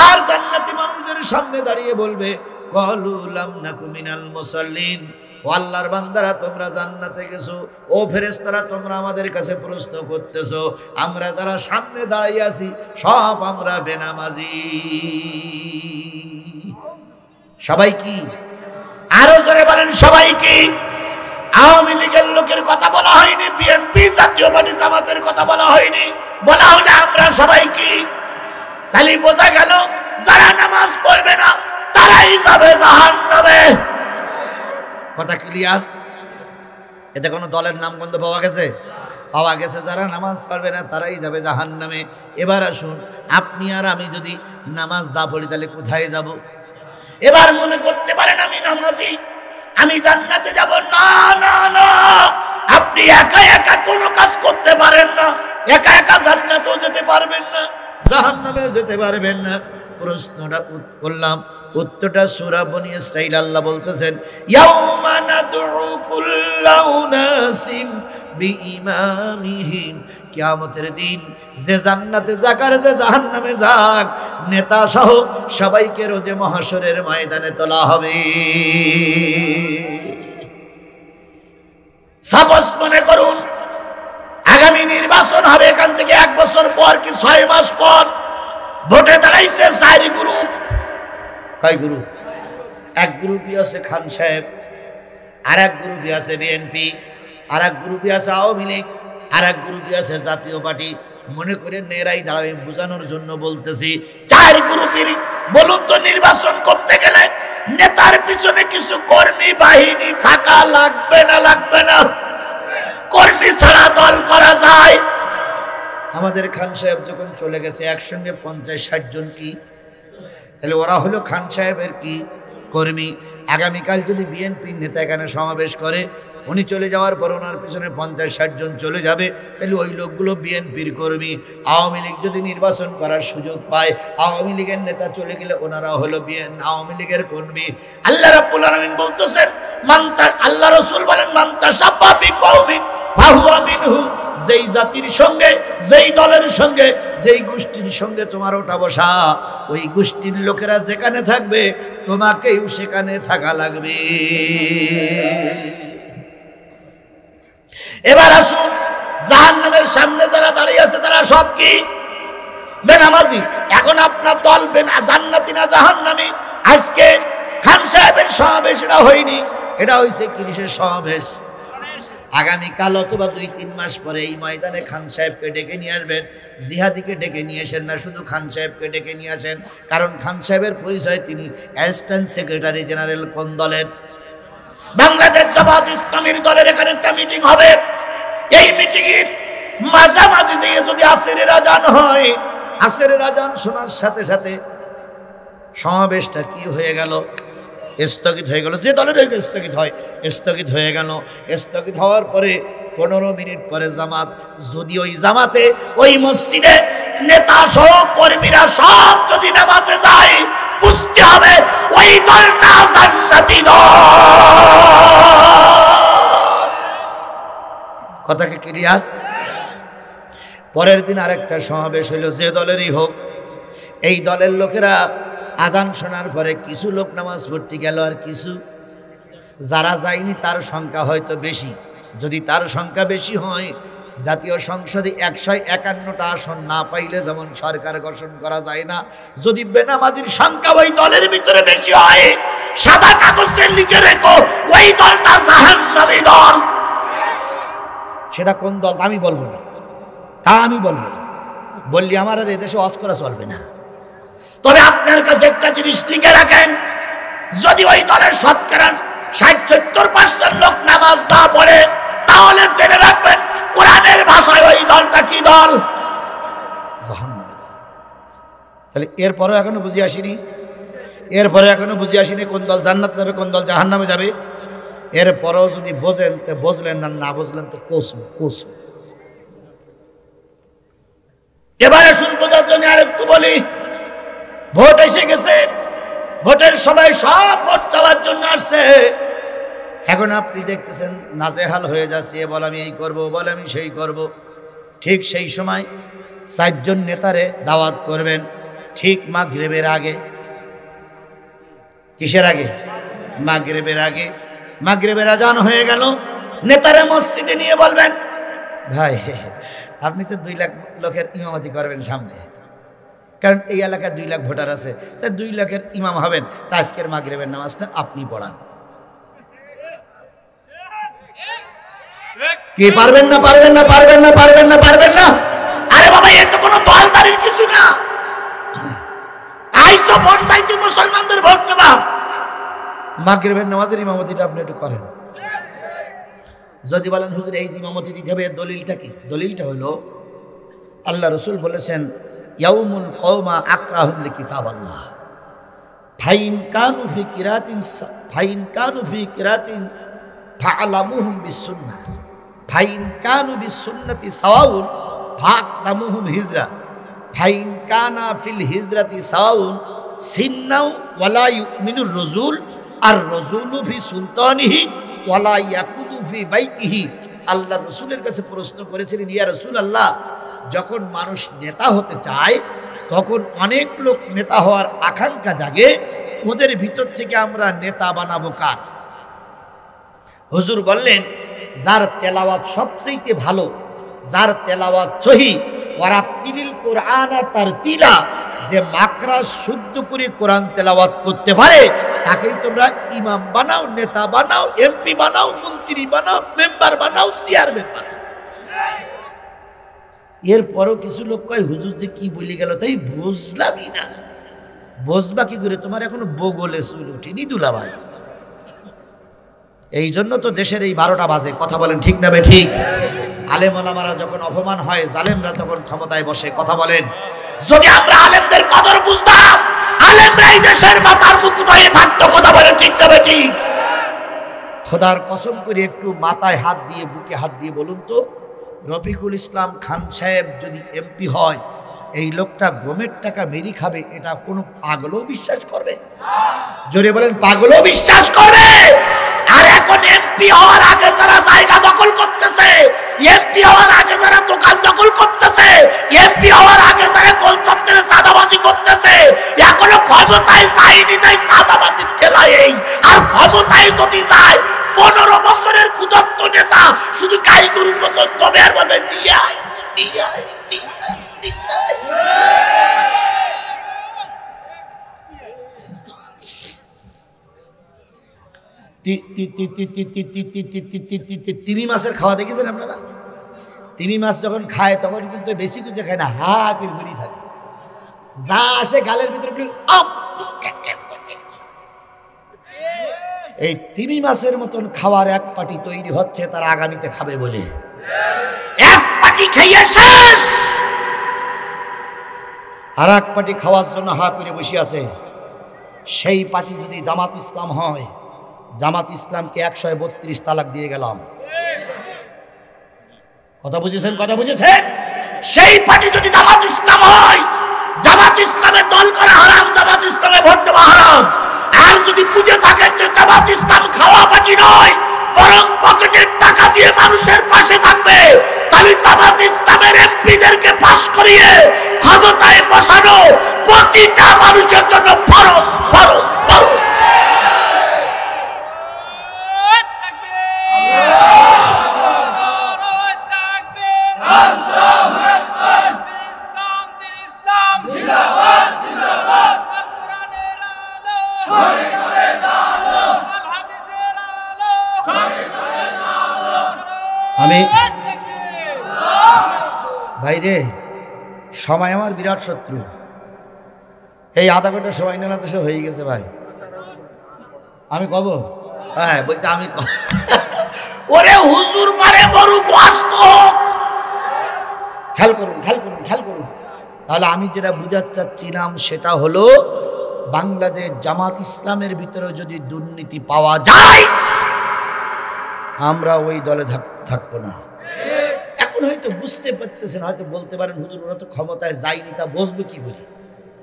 Speaker 1: আর জান্নাতি মানুষদের সামনে দাঁড়িয়ে বলবে, কলু লাম নাকু মিনাল মুসাল্লিন। ও আল্লাহর বান্দারা, তোমরা জান্নাতে গেছো, ও ফেরেশতারা তোমরা আমাদের কাছে প্রশ্ন করতেছো, আমরা যারা সামনে দাঁড়িয়ে আছি সব আমরা বেনামাজি। সবাই কি? আরো জোরে বলেন, সবাই কি? আওয়ামী লীগের লোকের কথা বলা হয়নি, বিএনপি জাতীয় পার্টি জামাতের কথা বলা হয়নি, বলা হলে আমরা সবাই কি? তাহলে বোঝা গেল যারা নামাজ পড়বে না তারাই যাবে জাহান্নামে। কথা ক্লিয়ার? এতে কোনো দলের নাম গন্ধ পাওয়া গেছে? পাওয়া গেছে। যারা নামাজ পড়বে না তারাই যাবে জাহান্নামে। এবার আসুন, আপনি আর আমি যদি নামাজ না পড়ি তাহলে কোথায় যাব? এবার মনে করতে পারেন আমি নামাজি, আমি জান্নাতে যাব। না না না, আপনি একা একা কোনো কাজ করতে পারেন না, একা একা জান্নাতেও যেতে পারবেন না, জাহান্নামেও যেতে পারবেন না। প্রশ্নটা করলাম, উত্তরটা সূরা বনী ইসরাঈল আল্লাহ বলতেছেন, ইয়াউমা নাদউ কুল্লা উনাসিম বিইমামিহিম। কিয়ামতের দিন যে জান্নাতে যাক আর যে জাহান্নামে যাক, নেতা সহ সবাইকে রোজে মহাশরের ময়দানে তোলা হবে। সাপোজ মনে করুন আগামী নির্বাচন হবে, এখান থেকে 1 বছর পর কি 6 মাস পর ভোটে দাঁড়াইছে 4 গ্রুপ। কয় গ্রুপ? এক গ্রুপই আছে খান সাহেব, আর এক গ্রুপই আছে বিএনপি, আর এক গ্রুপই আছে আওয়ামী লীগ, আর এক গ্রুপই আছে জাতীয় পার্টি। মনে করে নেরাই দাঁড়াবে, বোঝানোর জন্য বলতেছি। 4 গ্রুপের বলুন তো নির্বাচন করতে গেলে নেতার পিছনে কিছু কর্মী বাহিনী থাকা লাগবে না, লাগবে না? কর্মী ছাড়া দল করা যায়? আমাদের খান সাহেব যখন চলে গেছে একসঙ্গে 50-60 জন, কি তাহলে ওরা হলো খান সাহেবের কি কর্মী। আগামীকাল যদি বিএনপির নেতা এখানে সমাবেশ করে, উনি চলে যাওয়ার পর ওনার পিছনে 50-60 জন চলে যাবে, তাহলে ওই লোকগুলো বিএনপির কর্মী। আওয়ামী লীগ যদি নির্বাচন করার সুযোগ পায়, আওয়ামী লীগের নেতা চলে গেলে ওনারা হলো আওয়ামী লীগের কর্মী। আল্লাহ রাব্বুল আলামিন বলতেছেন, আল্লাহ রাসূল বলেন, মান তাশাব্বাহা বিকওমিন ফাহুয়া মিনহু। যেই জাতির সঙ্গে, যেই দলের সঙ্গে, যেই গোষ্ঠীর সঙ্গে তোমার ওঠা বসা, ওই গোষ্ঠীর লোকেরা যেখানে থাকবে তোমাকেও সেখানে থাকা লাগবে। এবার আসুন, জাহান্নামের সামনে যারা দাঁড়িয়ে আছে তারা সব কি বেনামাজি। এখন আপনার দল জান্নাতি না জাহান্নামী? আজকে খান সাহেবের সমাবেশ এটা হয়নি, এটা হয়েছে কিসের সমাবেশ? আগামীকাল অথবা 2-3 মাস পরে এই ময়দানে খান সাহেবকে ডেকে নিয়ে আসবেন। জিহাদিকে ডেকে নিয়ে আসেন না, শুধু খান সাহেবকে ডেকে নিয়ে আসেন। কারণ খান সাহেবের পরিচয়, তিনি অ্যাসিস্ট্যান্ট সেক্রেটারি জেনারেল কোন দলের? বাংলাদেশ জামাত ইসলামীর দলের এখানে একটা মিটিং হবে। এই মিটিংয়ের মাঝামাঝি দিয়ে যদি আসরের আজান হয়, আসরের আজান শোনার সাথে সাথে সমাবেশটা কি হয়ে গেল? স্থগিত হয়ে গেল। যে দলের স্থগিত হয়, স্থগিত হয়ে গেল। স্থগিত হওয়ার পরে 15 মিনিট পরে জামাত, যদি ওই জামাতে ওই মসজিদে নেতা সহ কর্মীরা সব যদি নামাজে যায়, বুঝতে হবে ওই দলটা জান্নাতি দল। কথা কি ক্লিয়ার? পরের দিন আরেকটা সমাবেশ হইল, যে দলেরই হোক। এই দলের লোকেরা আজান শোনার পরে কিছু লোক নামাজ পড়তে গেল, আর কিছু যারা যায়নি তার সংখ্যা হয়তো বেশি। যদি তার সংখ্যা বেশি হয়, জাতীয় সংসদে 151টা আসন না পাইলে যেমন সরকার গঠন করা যায় না, যদি বেনামাজির সংখ্যা ওই দলের ভিতরে বেশি হয়, সাদা কাগজে লিখে রেখো ওই দলটা জাহান্নামী দল। সেটা কোন দল আমি বলবো না, তা আমি বলবো না। বললি আমার আর এদেশে ওয়াজ করা চলবে না। তবে আপনার কাছে একটা জিনিস লিখে রাখেন, যদি ওই দলের শতকরা 60-70% লোক নামাজ না পড়ে, তাহলে জেনে রাখবেন কোরআনের ভাষায় ওই দলটা কি দল? জাহান্নামী। তাহলে এরপরেও এখনো বুঝে আসিনি, এরপরে এখনো বুঝে আসিনি কোন দল জান্নাতে যাবে, কোন দল জাহান্নামে যাবে। এরপরেও যদি বোঝেন তো বুঝলেন, না না বুঝলেন তো কোসু কোসু। এবারে শুন, বোঝার জন্য আর একটু বলি। ভোট এসে গেছে, ভোটের সময় সব ভোট চাওয়ার জন্য আসছে। এখন আপনি দেখতেছেন নাজেহাল হয়ে যাচ্ছে, বল আমি এই করব, বল আমি সেই করব। ঠিক সেই সময় 4 জন নেতারে দাওয়াত করবেন, ঠিক মাগরিবের আগে। কিসের আগে? মাগরিবের আগে। মাগরিবের আজান হয়ে গেল, নেতারে মসজিদে নিয়ে বলবেন, ভাই আপনি তো 2 লাখ লোকের ইমামতি করবেন সামনে, কারণ এই এলাকায় 2 লাখ ভোটার আছে, তাই 2 লাখের ইমাম হবেন, তা আজকের মাগরিবের নামাজটা আপনি পড়ান। কি পারবেন না? পারবেন না, পারবেন না, পারবেন না, পারবেন না? আরে বাবা, এর তো কোনো দলদারির কিছু না। আইসো ভোট চাইতে, মুসলমানদের ভোট নেবা। মাগরিবের নামাজের ইমামতিটা আপনি একটু করেন। যদি বলেন হুজুর এই যে ইমামতি দিতে হবে, দলিলটা কি? দলিলটা হলো আল্লাহ রাসূল বলেছেন, ইয়াউমুল কওমা আকরাহুম লিকিতাবাল্লাহ ফাইন কানু ফি কিরাতিন ফাআলামুহুম বিসুন্নাহ ফাইন কানু বিসুন্নতি সাওয়াউন ফাআলামুহুম হিজরা ফাইন কানা ফিল হিজরাতি সাওয়াউন সিন্নাউ ওয়ালা ইউমিনুর রাজুল আর রাজুলু ফি সুলতানিহি ওয়ালা ইয়াকুদু ফি বাইতিহি। আল্লাহ রাসূলের কাছে প্রশ্ন করেছিলেন, ইয়া রাসূলুল্লাহ, যখন মানুষ নেতা হতে চায় তখন অনেক লোক নেতা হওয়ার আকাঙ্ক্ষা জাগে, ওদের ভিতর থেকে আমরা নেতা বানাবো কার? হুজুর বললেন, যার তেলাওয়াত সবচেয়ে ভালো, যার তেলাওয়াত সহি, ওয়ারাতিলিল কুরআনা তারতিলা, যে মাখরাজ শুদ্ধ করে কোরআন তেলাওয়াত করতে পারে, তাকেই তোমরা ইমাম বানাও, নেতা বানাও, এমপি বানাও, মন্ত্রী বানাও, মেম্বার বানাও, চেয়ারম্যান বানাও। এরপরও কিছু লোক কয় হুজুর যে কি বলে গেল তাই বুঝলামই না। বসবা কি করে? তোমার এখনো বগলে চুল উঠিনি দুলাভাই। এই জন্য তো দেশের এই 12টা বাজে। কথা বলেন ঠিক না বে ঠিক? আলেম ওলামারা যখন অপমান হয়, জালেমরা তখন ক্ষমতায় বসে। কথা বলেন। যদি আমরা আলেমদের কদর বুঝতাম, আলেমরা এই দেশের মাথার মুকুট হয়ে থাকতো। কথা বলেন ঠিক না বে ঠিক? খোদার কসম করে একটু মাথায় হাত দিয়ে, বুকে হাত দিয়ে বলুন তো, রফিকুল ইসলাম খান সাহেব যদি এমপি হয়, এই লোকটা গমের টাকা মেরি খাবে, এটা কোনো পাগলও বিশ্বাস করবে? জোরে বলেন, পাগলও বিশ্বাস করবে? আর এখন এমপি হওয়ার আগে যারা জায়গা দখল করতেছে, এমপি হওয়ার আগে যারা দোকান দখল করতেছে, এমপি হওয়ার আগে যারা গোলচত্বরে চাঁদাবাজি করতেছে, এখনো ক্ষমতায় যায়নি, তাই চাঁদাবাজির খেলায়। আর ক্ষমতায় যদি যায়, 15 বছরের ক্ষুধার্ত নেতা শুধু গাই গরুর মতন তবে আর বলবে নিয়ে আয়, নিয়ে আয়, নিয়ে আয়, নিয়ে আয়। তিমি মাছের খাওয়া দেখেছেন আপনারা? তিমি মাছ যখন খায় তখন কিন্তু বেশি কিছু খায় না, হা করে ঘুরি থাকে, যা আসে গালের ভিতরে। এই তিমি মাছের মতন খাওয়ার এক পাটি তৈরি হচ্ছে, তার আগামীতে খাবে বলে। এক পাটি খাইয়ে শেষ, আর এক পাটি খাওয়ার জন্য হা করে বসে আছে। সেই পাটি যদি জামাত ইসলাম হয়, জামাত ইসলামকে 132 তালাক দিয়ে গেলাম। কথা বুঝেছেন? কথা বুঝেছেন? সেই পার্টি যদি জামাত ইসলাম হয়, জামাত ইসলামের দল করা হারাম, জামাত ইসলামে ভোট দেওয়া হারাম। আর যদি বুঝে থাকেন যে জামাত ইসলাম খাওয়া পার্টি নয়, বরং পকেটের টাকা দিয়ে মানুষের পাশে থাকবে, তাহলে জামাত ইসলামের এমপিদেরকে পাস করিয়ে ক্ষমতায় বসানো প্রতিটা মানুষের জন্য ফরজ, ফরজ, ফরজ। আমি ভাইরে, সময় আমার বিরাট শত্রু। এই আধা ঘন্টা সময় নেওয়া তো সে হয়ে গেছে ভাই। আমি কব? হ্যাঁ বলতে আমি ওরে হুজুর মারে মরু গোস্ত। খেয়াল করুন, খেয়াল করুন, খেয়াল করুন। তাহলে আমি যেটা বুঝাতে চাচ্ছিলাম সেটা হলো, বাংলাদেশ জামাত ইসলামের ভিতরে যদি দুর্নীতি পাওয়া যায়, আমরা ওই দলে থাকবো না। এখন হয়তো বুঝতে পারতেছেন, হয়তো বলতে পারেন হুজুর ওরা তো ক্ষমতায় যায়নি, তা বসবে কি করে?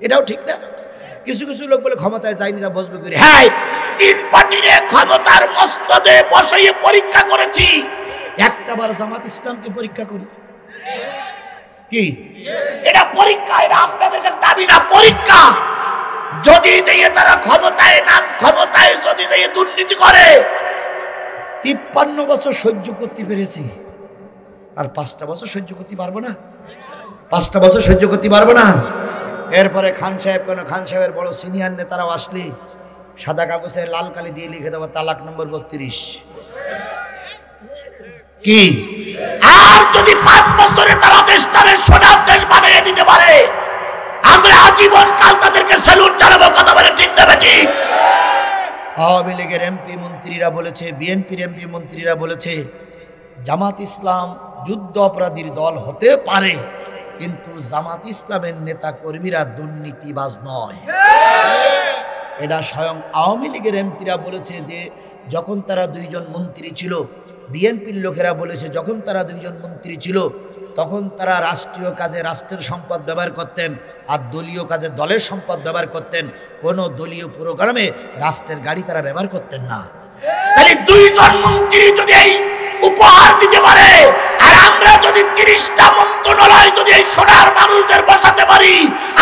Speaker 1: এটাও ঠিক না। কিছু কিছু লোক বলে ক্ষমতায় যায়নি, তা বসবে করে। হ্যাঁ, 3 পার্টির ক্ষমতার মস্তদে বসাইয়ে পরীক্ষা করেছি, একটাবার জামাত ইসলামকে পরীক্ষা করি কি? এটা পরীক্ষা, এটা আপনাদের কাছে দাবি না, পরীক্ষা। যদি যেয়ে তারা ক্ষমতায় নাম, ক্ষমতায় যদি যেয়ে দুর্নীতি করে, 53 বছর সহ্য করতে পেরেছি, আর 5টা বছর সহ্য করতে পারবো না? 5টা বছর সহ্য করতে পারবো না? এরপরে খান সাহেব, কেন খান সাহেবের বড় সিনিয়র নেতারাও আসলে সাদা কাগজে লাল কালি দিয়ে লিখে দেবো তালাক নম্বর 32 কি? আর যদি 5 বছরে তারা দেশটারে সোনার দেশ বানিয়ে দিতে পারে, আমরা আজীবন কাল তাদেরকে স্যালুট জানাবো। কথা বলে ঠিক দেবে ঠিক? আওয়ামী লীগের এমপি মন্ত্রীরা বলেছে, বিএনপির এমপি মন্ত্রীরা বলেছে, জামাত ইসলাম যুদ্ধ অপরাধীর দল হতে পারে, কিন্তু জামাত ইসলামের নেতা কর্মীরা দুর্নীতিবাজ নয়। এটা স্বয়ং আওয়ামী লীগের এমপিরা বলেছে যে যখন তারা 2 জন মন্ত্রী ছিল, বিএনপির লোকেরা বলেছে যখন তারা 2 জন মন্ত্রী ছিল তখন তারা রাষ্ট্রীয় কাজে রাষ্ট্রের সম্পদ ব্যবহার করতেন, আর দলীয় কাজে দলের সম্পদ ব্যবহার করতেন। কোনো দলীয় প্রোগ্রামে রাষ্ট্রের গাড়ি তারা ব্যবহার করতেন না। তাহলে 2 জন মন্ত্রী যদি এই উপহার দিতে পারে, আর আমরা যদি 30টা মন্ত্রণালয় যদি এই সোনার মানুষদের বসাতে পারি,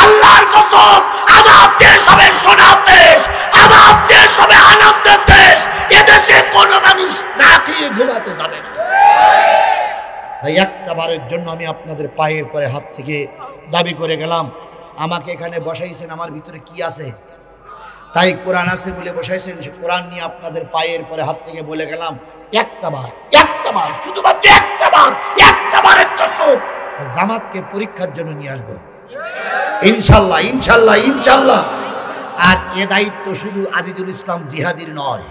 Speaker 1: আল্লাহর কসম আমার দেশ হবে সোনার দেশ, আমার দেশ হবে আনন্দের দেশ। এদেশে কোনো মানুষ না খেয়ে ঘুমাতে যাবে না। তাই একটা বারের জন্য আমি আপনাদের পায়ের পরে হাত থেকে দাবি করে গেলাম, আমাকে এখানে বসাইছেন, আমার ভিতরে কি আছে? তাই কোরআন আছে বলে বসাইছেন, কোরআন নিয়ে আপনাদের পায়ের পরে হাত থেকে বলে গেলাম, একটা বার, শুধুমাত্র একটা বারের জন্য জামাতকে পরীক্ষার জন্য নিয়ে আসবো ইনশাল্লাহ, ইনশাল্লাহ, ইনশাল্লাহ। আর এ দায়িত্ব শুধু আজিজুল ইসলাম জিহাদির নয়,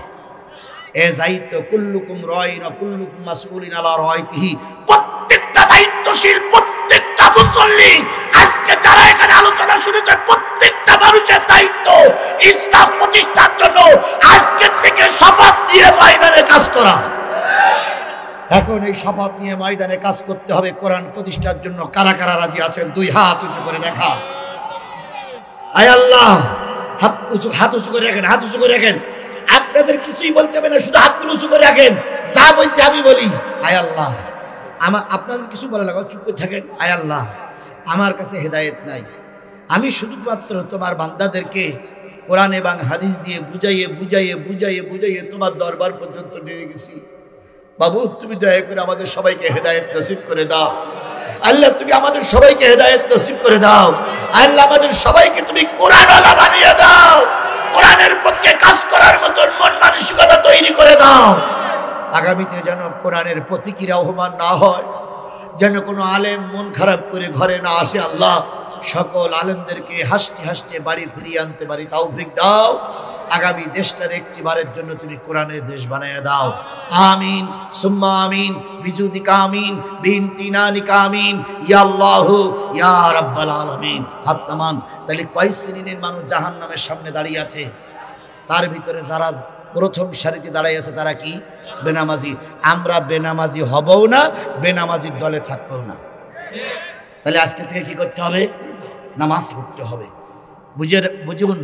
Speaker 1: এ দায়িত্ব কুল্লুকুম রাইন ওয়া কুল্লুকুম মাসউলিন আলা রাইতিহি। প্রত্যেকটা দায়িত্বশীল, প্রত্যেকটা মুসল্লি, আজকে যারা এখানে আলোচনা শুনেছেন, প্রত্যেকটা মানুষের দায়িত্ব ইসলাম প্রতিষ্ঠার জন্য আজকে থেকে শপথ নিয়ে ময়দানে কাজ করা। এখন এই শপথ নিয়ে ময়দানে কাজ করতে হবে কোরআন প্রতিষ্ঠার জন্য। কারা কারা রাজি আছেন? দুই হাত উঁচু করে দেখা। আয় আল্লাহ, হাত উঁচু করে রাখেন, হাত উঁচু করে রাখেন। আপনাদের কিছুই বলতে হবে না, শুধু হাতগুলো উঁচু করে রাখেন, যা বলতে আমি বলি। আয় আল্লাহ, আপনাদের কিছু বলা লাগবে, চুপ করে থাকেন। আয় আল্লাহ, আমার কাছে হেদায়েত নাই, আমি শুধুমাত্র তোমার বান্দাদেরকে কোরআন এবং হাদিস দিয়ে বুঝাইয়ে বুঝাইয়ে বুঝাইয়ে বুঝাইয়ে তোমার দরবার পর্যন্ত নিয়ে গেছি। বাবু, তুমি দয়া করে আমাদের সবাইকে হেদায়েত নসিব করে দাও। আল্লাহ, তুমি আমাদের সবাইকে হেদায়েত নসিব করে দাও। আল্লাহ, আমাদের সবাইকে তুমি কোরআনওয়ালা বানিয়ে দাও। কোরআনের পক্ষে কাজ করার মতো মন মানসিকতা তৈরি করে দাও। আগামীতে যেন কোরআনের প্রতিক্রিয়া আহ্বান না হয়, যেন কোনো আলেম মন খারাপ করে ঘরে না আসে। আল্লাহ, সকল আলেমদেরকে হাসতে হাসতে বাড়ি ফিরিয়ে আনতে পারি তৌফিক দাও। আগামী দেশটার একটিবারের জন্য তুমি কোরআনের দেশ বানিয়ে দাও। আমিন সুম্মা আমিন বিজুদিকা আমিন বিনতিনানিকা আমিন ইয়া আল্লাহ ইয়া রাব্বাল আলামিন। হাত নামান। তাহলে কয় শ্রেণীর মানুষ জাহান্নামের সামনে দাঁড়িয়ে আছে? তার ভিতরে যারা প্রথম সারিতে দাঁড়িয়ে আছে তারা কি? বেনামাজি। আমরা বেনামাজি হবও না, বেনামাজির দলে থাকবও না। তাহলে আজকে থেকে কি করতে হবে? নামাজ পড়তে হবে। বুঝুন,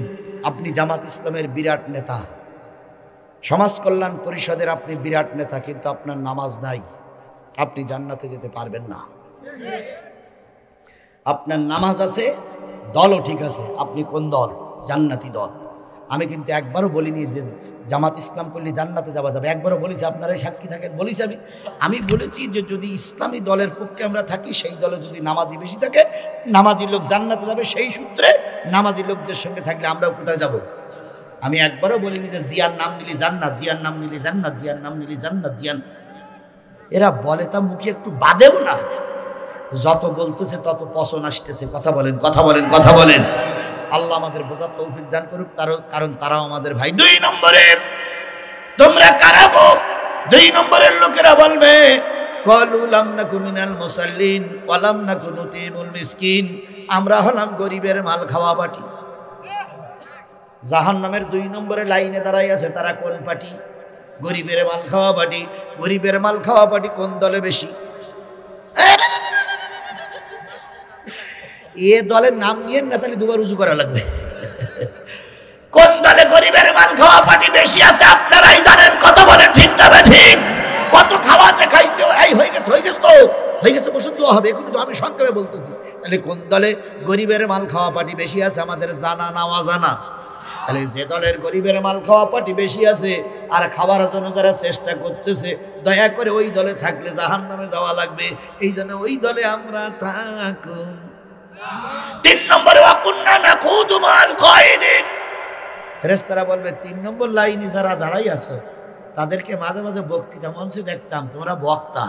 Speaker 1: আপনি জামাত ইসলামের বিরাট নেতা, সমাজ কল্যাণ পরিষদের আপনি বিরাট নেতা, কিন্তু আপনার নামাজ নাই, আপনি জান্নাতে যেতে পারবেন না। আপনার নামাজ আছে, দলও ঠিক আছে, আপনি কোন দল? জান্নাতি দল। আমি কিন্তু একবারও বলিনি যে জামাত ইসলাম করলে জান্নাতে যাওয়া যাবে, একবারও বলেছি, আপনারাই সাক্ষী থাকেন, বলেছি আমি বলেছি যে যদি ইসলামী দলের পক্ষে আমরা থাকি, সেই দলে যদি নামাজি বেশি থাকে, নামাজি লোক জান্নাতে যাবে। সেই সূত্রে নামাজি লোকদের সঙ্গে থাকলে আমরাও কোথায় যাব? আমি একবারও বলিনি যে জিয়ার নাম নিলি জান্নাত, জিয়ার নাম নিলি জান্নাত, জিয়ার নাম নিলি জান্নাত, জিয়ান। এরা বলে তা মুখে একটু বাদেও না, যত বলতেছে তত পছন আসতেছে। কথা বলেন, কথা বলেন, কথা বলেন। আল্লাহ আমাদের বোঝার তৌফিক দান করুক, কারণ তারাও আমাদের ভাই। 2 নম্বরে তোমরা কারা গো? 2 নম্বরের লোকেরা বলবে ক্বালু লাম নাকু মিনাল মুসাল্লিন ওয়া লাম নাকু নুতিমুল মিসকিন। আমরা হলাম গরিবের মাল খাওয়া পার্টি। জাহান্নামের 2 নম্বরে লাইনে দাঁড়াই আছে তারা কোন পার্টি? গরিবের মাল খাওয়া পার্টি। গরিবের মাল খাওয়া পার্টি কোন দলে বেশি? এ দলের নাম নিয়ে না, তাহলে দুবার উজু করা লাগবে। কোন দলে গরিবের মাল খাওয়া পার্টি বেশি আছে আপনারাই জানেন। কথা বলেন ঠিক না ঠিক? কত খাওয়া যে খাইছে, এই হয়ে গেছে তো হয়ে গেছে, বসে দেওয়া হবে। এখন তো আমি সংক্ষেপে বলতেছি। তাহলে কোন দলে গরিবের মাল খাওয়া পার্টি বেশি আছে আমাদের জানা না অজানা? তাহলে যে দলের গরিবের মাল খাওয়া পার্টি বেশি আছে আর খাওয়ার জন্য যারা চেষ্টা করতেছে, দয়া করে ওই দলে থাকলে জাহান্নামে যাওয়া লাগবে। এই জন্য ওই দলে আমরা থাকু। 3 নম্বরে ওয়াকুন্না নাখুদু মাল কায়দিন। ফেরেশতারা বলবে 3 নম্বর লাইনে যারা দাঁড়াই আছে তাদেরকে মাঝে মাঝে বক্তৃতা মঞ্চে দেখতাম, তোমরা বক্তা,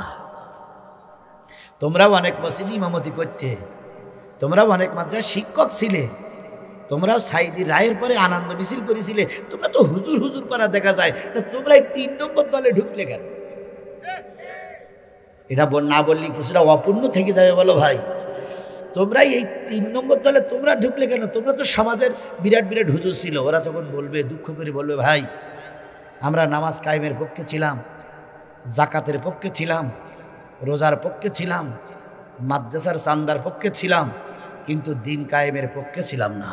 Speaker 1: তোমরাও অনেক মসজিদে ইমামতি করতে, তোমরাও অনেক মাদ্রাসার শিক্ষক ছিলে, তোমরাও সাইদি রায়ের পরে আনন্দ মিছিল করেছিলে, তোমরা তো হুজুর হুজুর পারা দেখা যায়, তা তোমরা এই 3 নম্বর দলে ঢুকলে কেন? এটা না বললি কিছুটা অপূর্ণ থেকে যাবে। বলো ভাই, তোমরা এই 3 নম্বর দলে তোমরা ঢুকলে কেন? তোমরা তো সমাজের বিরাট বিরাট হুজুর ছিল। ওরা তখন বলবে, দুঃখ করে বলবে, ভাই আমরা নামাজ কায়েমের পক্ষে ছিলাম, জাকাতের পক্ষে ছিলাম, রোজার পক্ষে ছিলাম, মাদ্রাসার চান্দার পক্ষে ছিলাম, কিন্তু দিন কায়েমের পক্ষে ছিলাম না।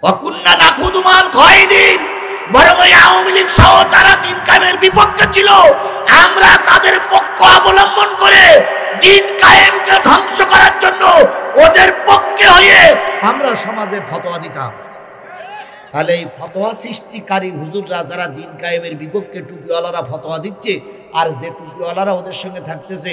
Speaker 1: ওয়াকুন্না নাখুদু মাল কায়দিন। বরং ওই আওয়ামী লীগ সহ যারা দিন কায়েমের বিপক্ষে ছিল, আমরা তাদের পক্ষ অবলম্বন করে দিন কায়েমকে ধ্বংস করার জন্য ওদের পক্ষে হয়ে আমরা সমাজে ফতোয়া দিতাম। তাহলে এই ফতোয়া সৃষ্টিকারী হুজুররা যারা দিন কায়েমের বিপক্ষে, টুপিওয়ালারা ফতোয়া দিচ্ছে, আর যে টুপিওয়ালারা ওদের সঙ্গে থাকতেছে,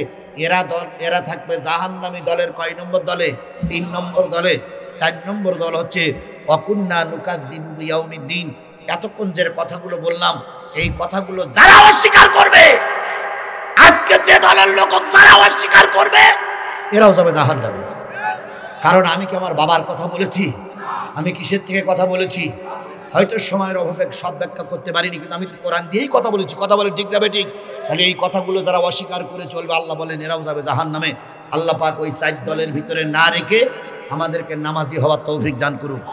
Speaker 1: এরা থাকবে জাহান্নামী দলের কয় নম্বর দলে? 3 নম্বর দলে। 4 নম্বর দল হচ্ছে ওয়াকুন্না নুকাযযিবু বিয়াউমিদ্দিন। এতক্ষণ যে কথাগুলো বললাম, এই কথাগুলো যারা অস্বীকার করবে, আজকে যে দলের লোক যারা অস্বীকার করবে, এরাও যাবে জাহান্নামে। কারণ আমি কি আমার বাবার কথা বলেছি? আমি কিসের থেকে কথা বলেছি? হয়তো সময়ের অভাবে সব ব্যাখ্যা করতে পারিনি, কিন্তু আমি তো কোরআন দিয়েই কথা বলেছি। কথা বলে ঠিক না বেঠিক? তাহলে এই কথাগুলো যারা অস্বীকার করে চলবে, আল্লাহ বলেন এরাও যাবে জাহান্নামে। আল্লাহ পাক ওই 4 দলের ভিতরে না রেখে আমাদেরকে নামাজি হওয়ার তৌফিক দান করুক।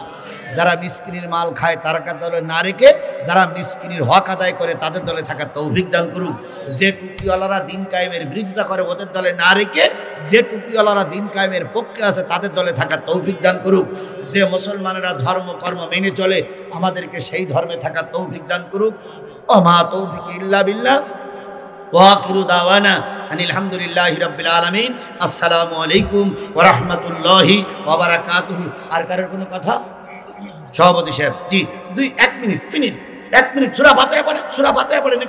Speaker 1: যারা মিসকিনের মাল খায় তার দলে না রেখে যারা মিসকিনের হক আদায় করে তাদের দলে থাকার তৌফিক দান করুক। যে টুপিওয়ালারা দিন কায়েমের বিরোধিতা করে ওদের দলে না রেখে যে টুপিওয়ালারা দিন কায়েমের পক্ষে আছে তাদের দলে থাকার তৌফিক দান করুক। যে মুসলমানেরা ধর্ম কর্ম মেনে চলে আমাদেরকে সেই ধর্মে থাকার তৌফিক দান করুক। ওমা তৌফিক ইল্লা বিল্লাহ ওয়া আখিরু দাওয়ানা আনিল হামদুলিল্লাহি রাব্বিল আলামিন। আসসালামু আলাইকুম ওয়া রাহমাতুল্লাহি ওয়া বারাকাতুহু। আর কারোর কোনো কথা? সভাপতি সাহেব জি 1 মিনিট সূরা ফাতিহা পড়েন, সূরা ফাতিহা পড়েন।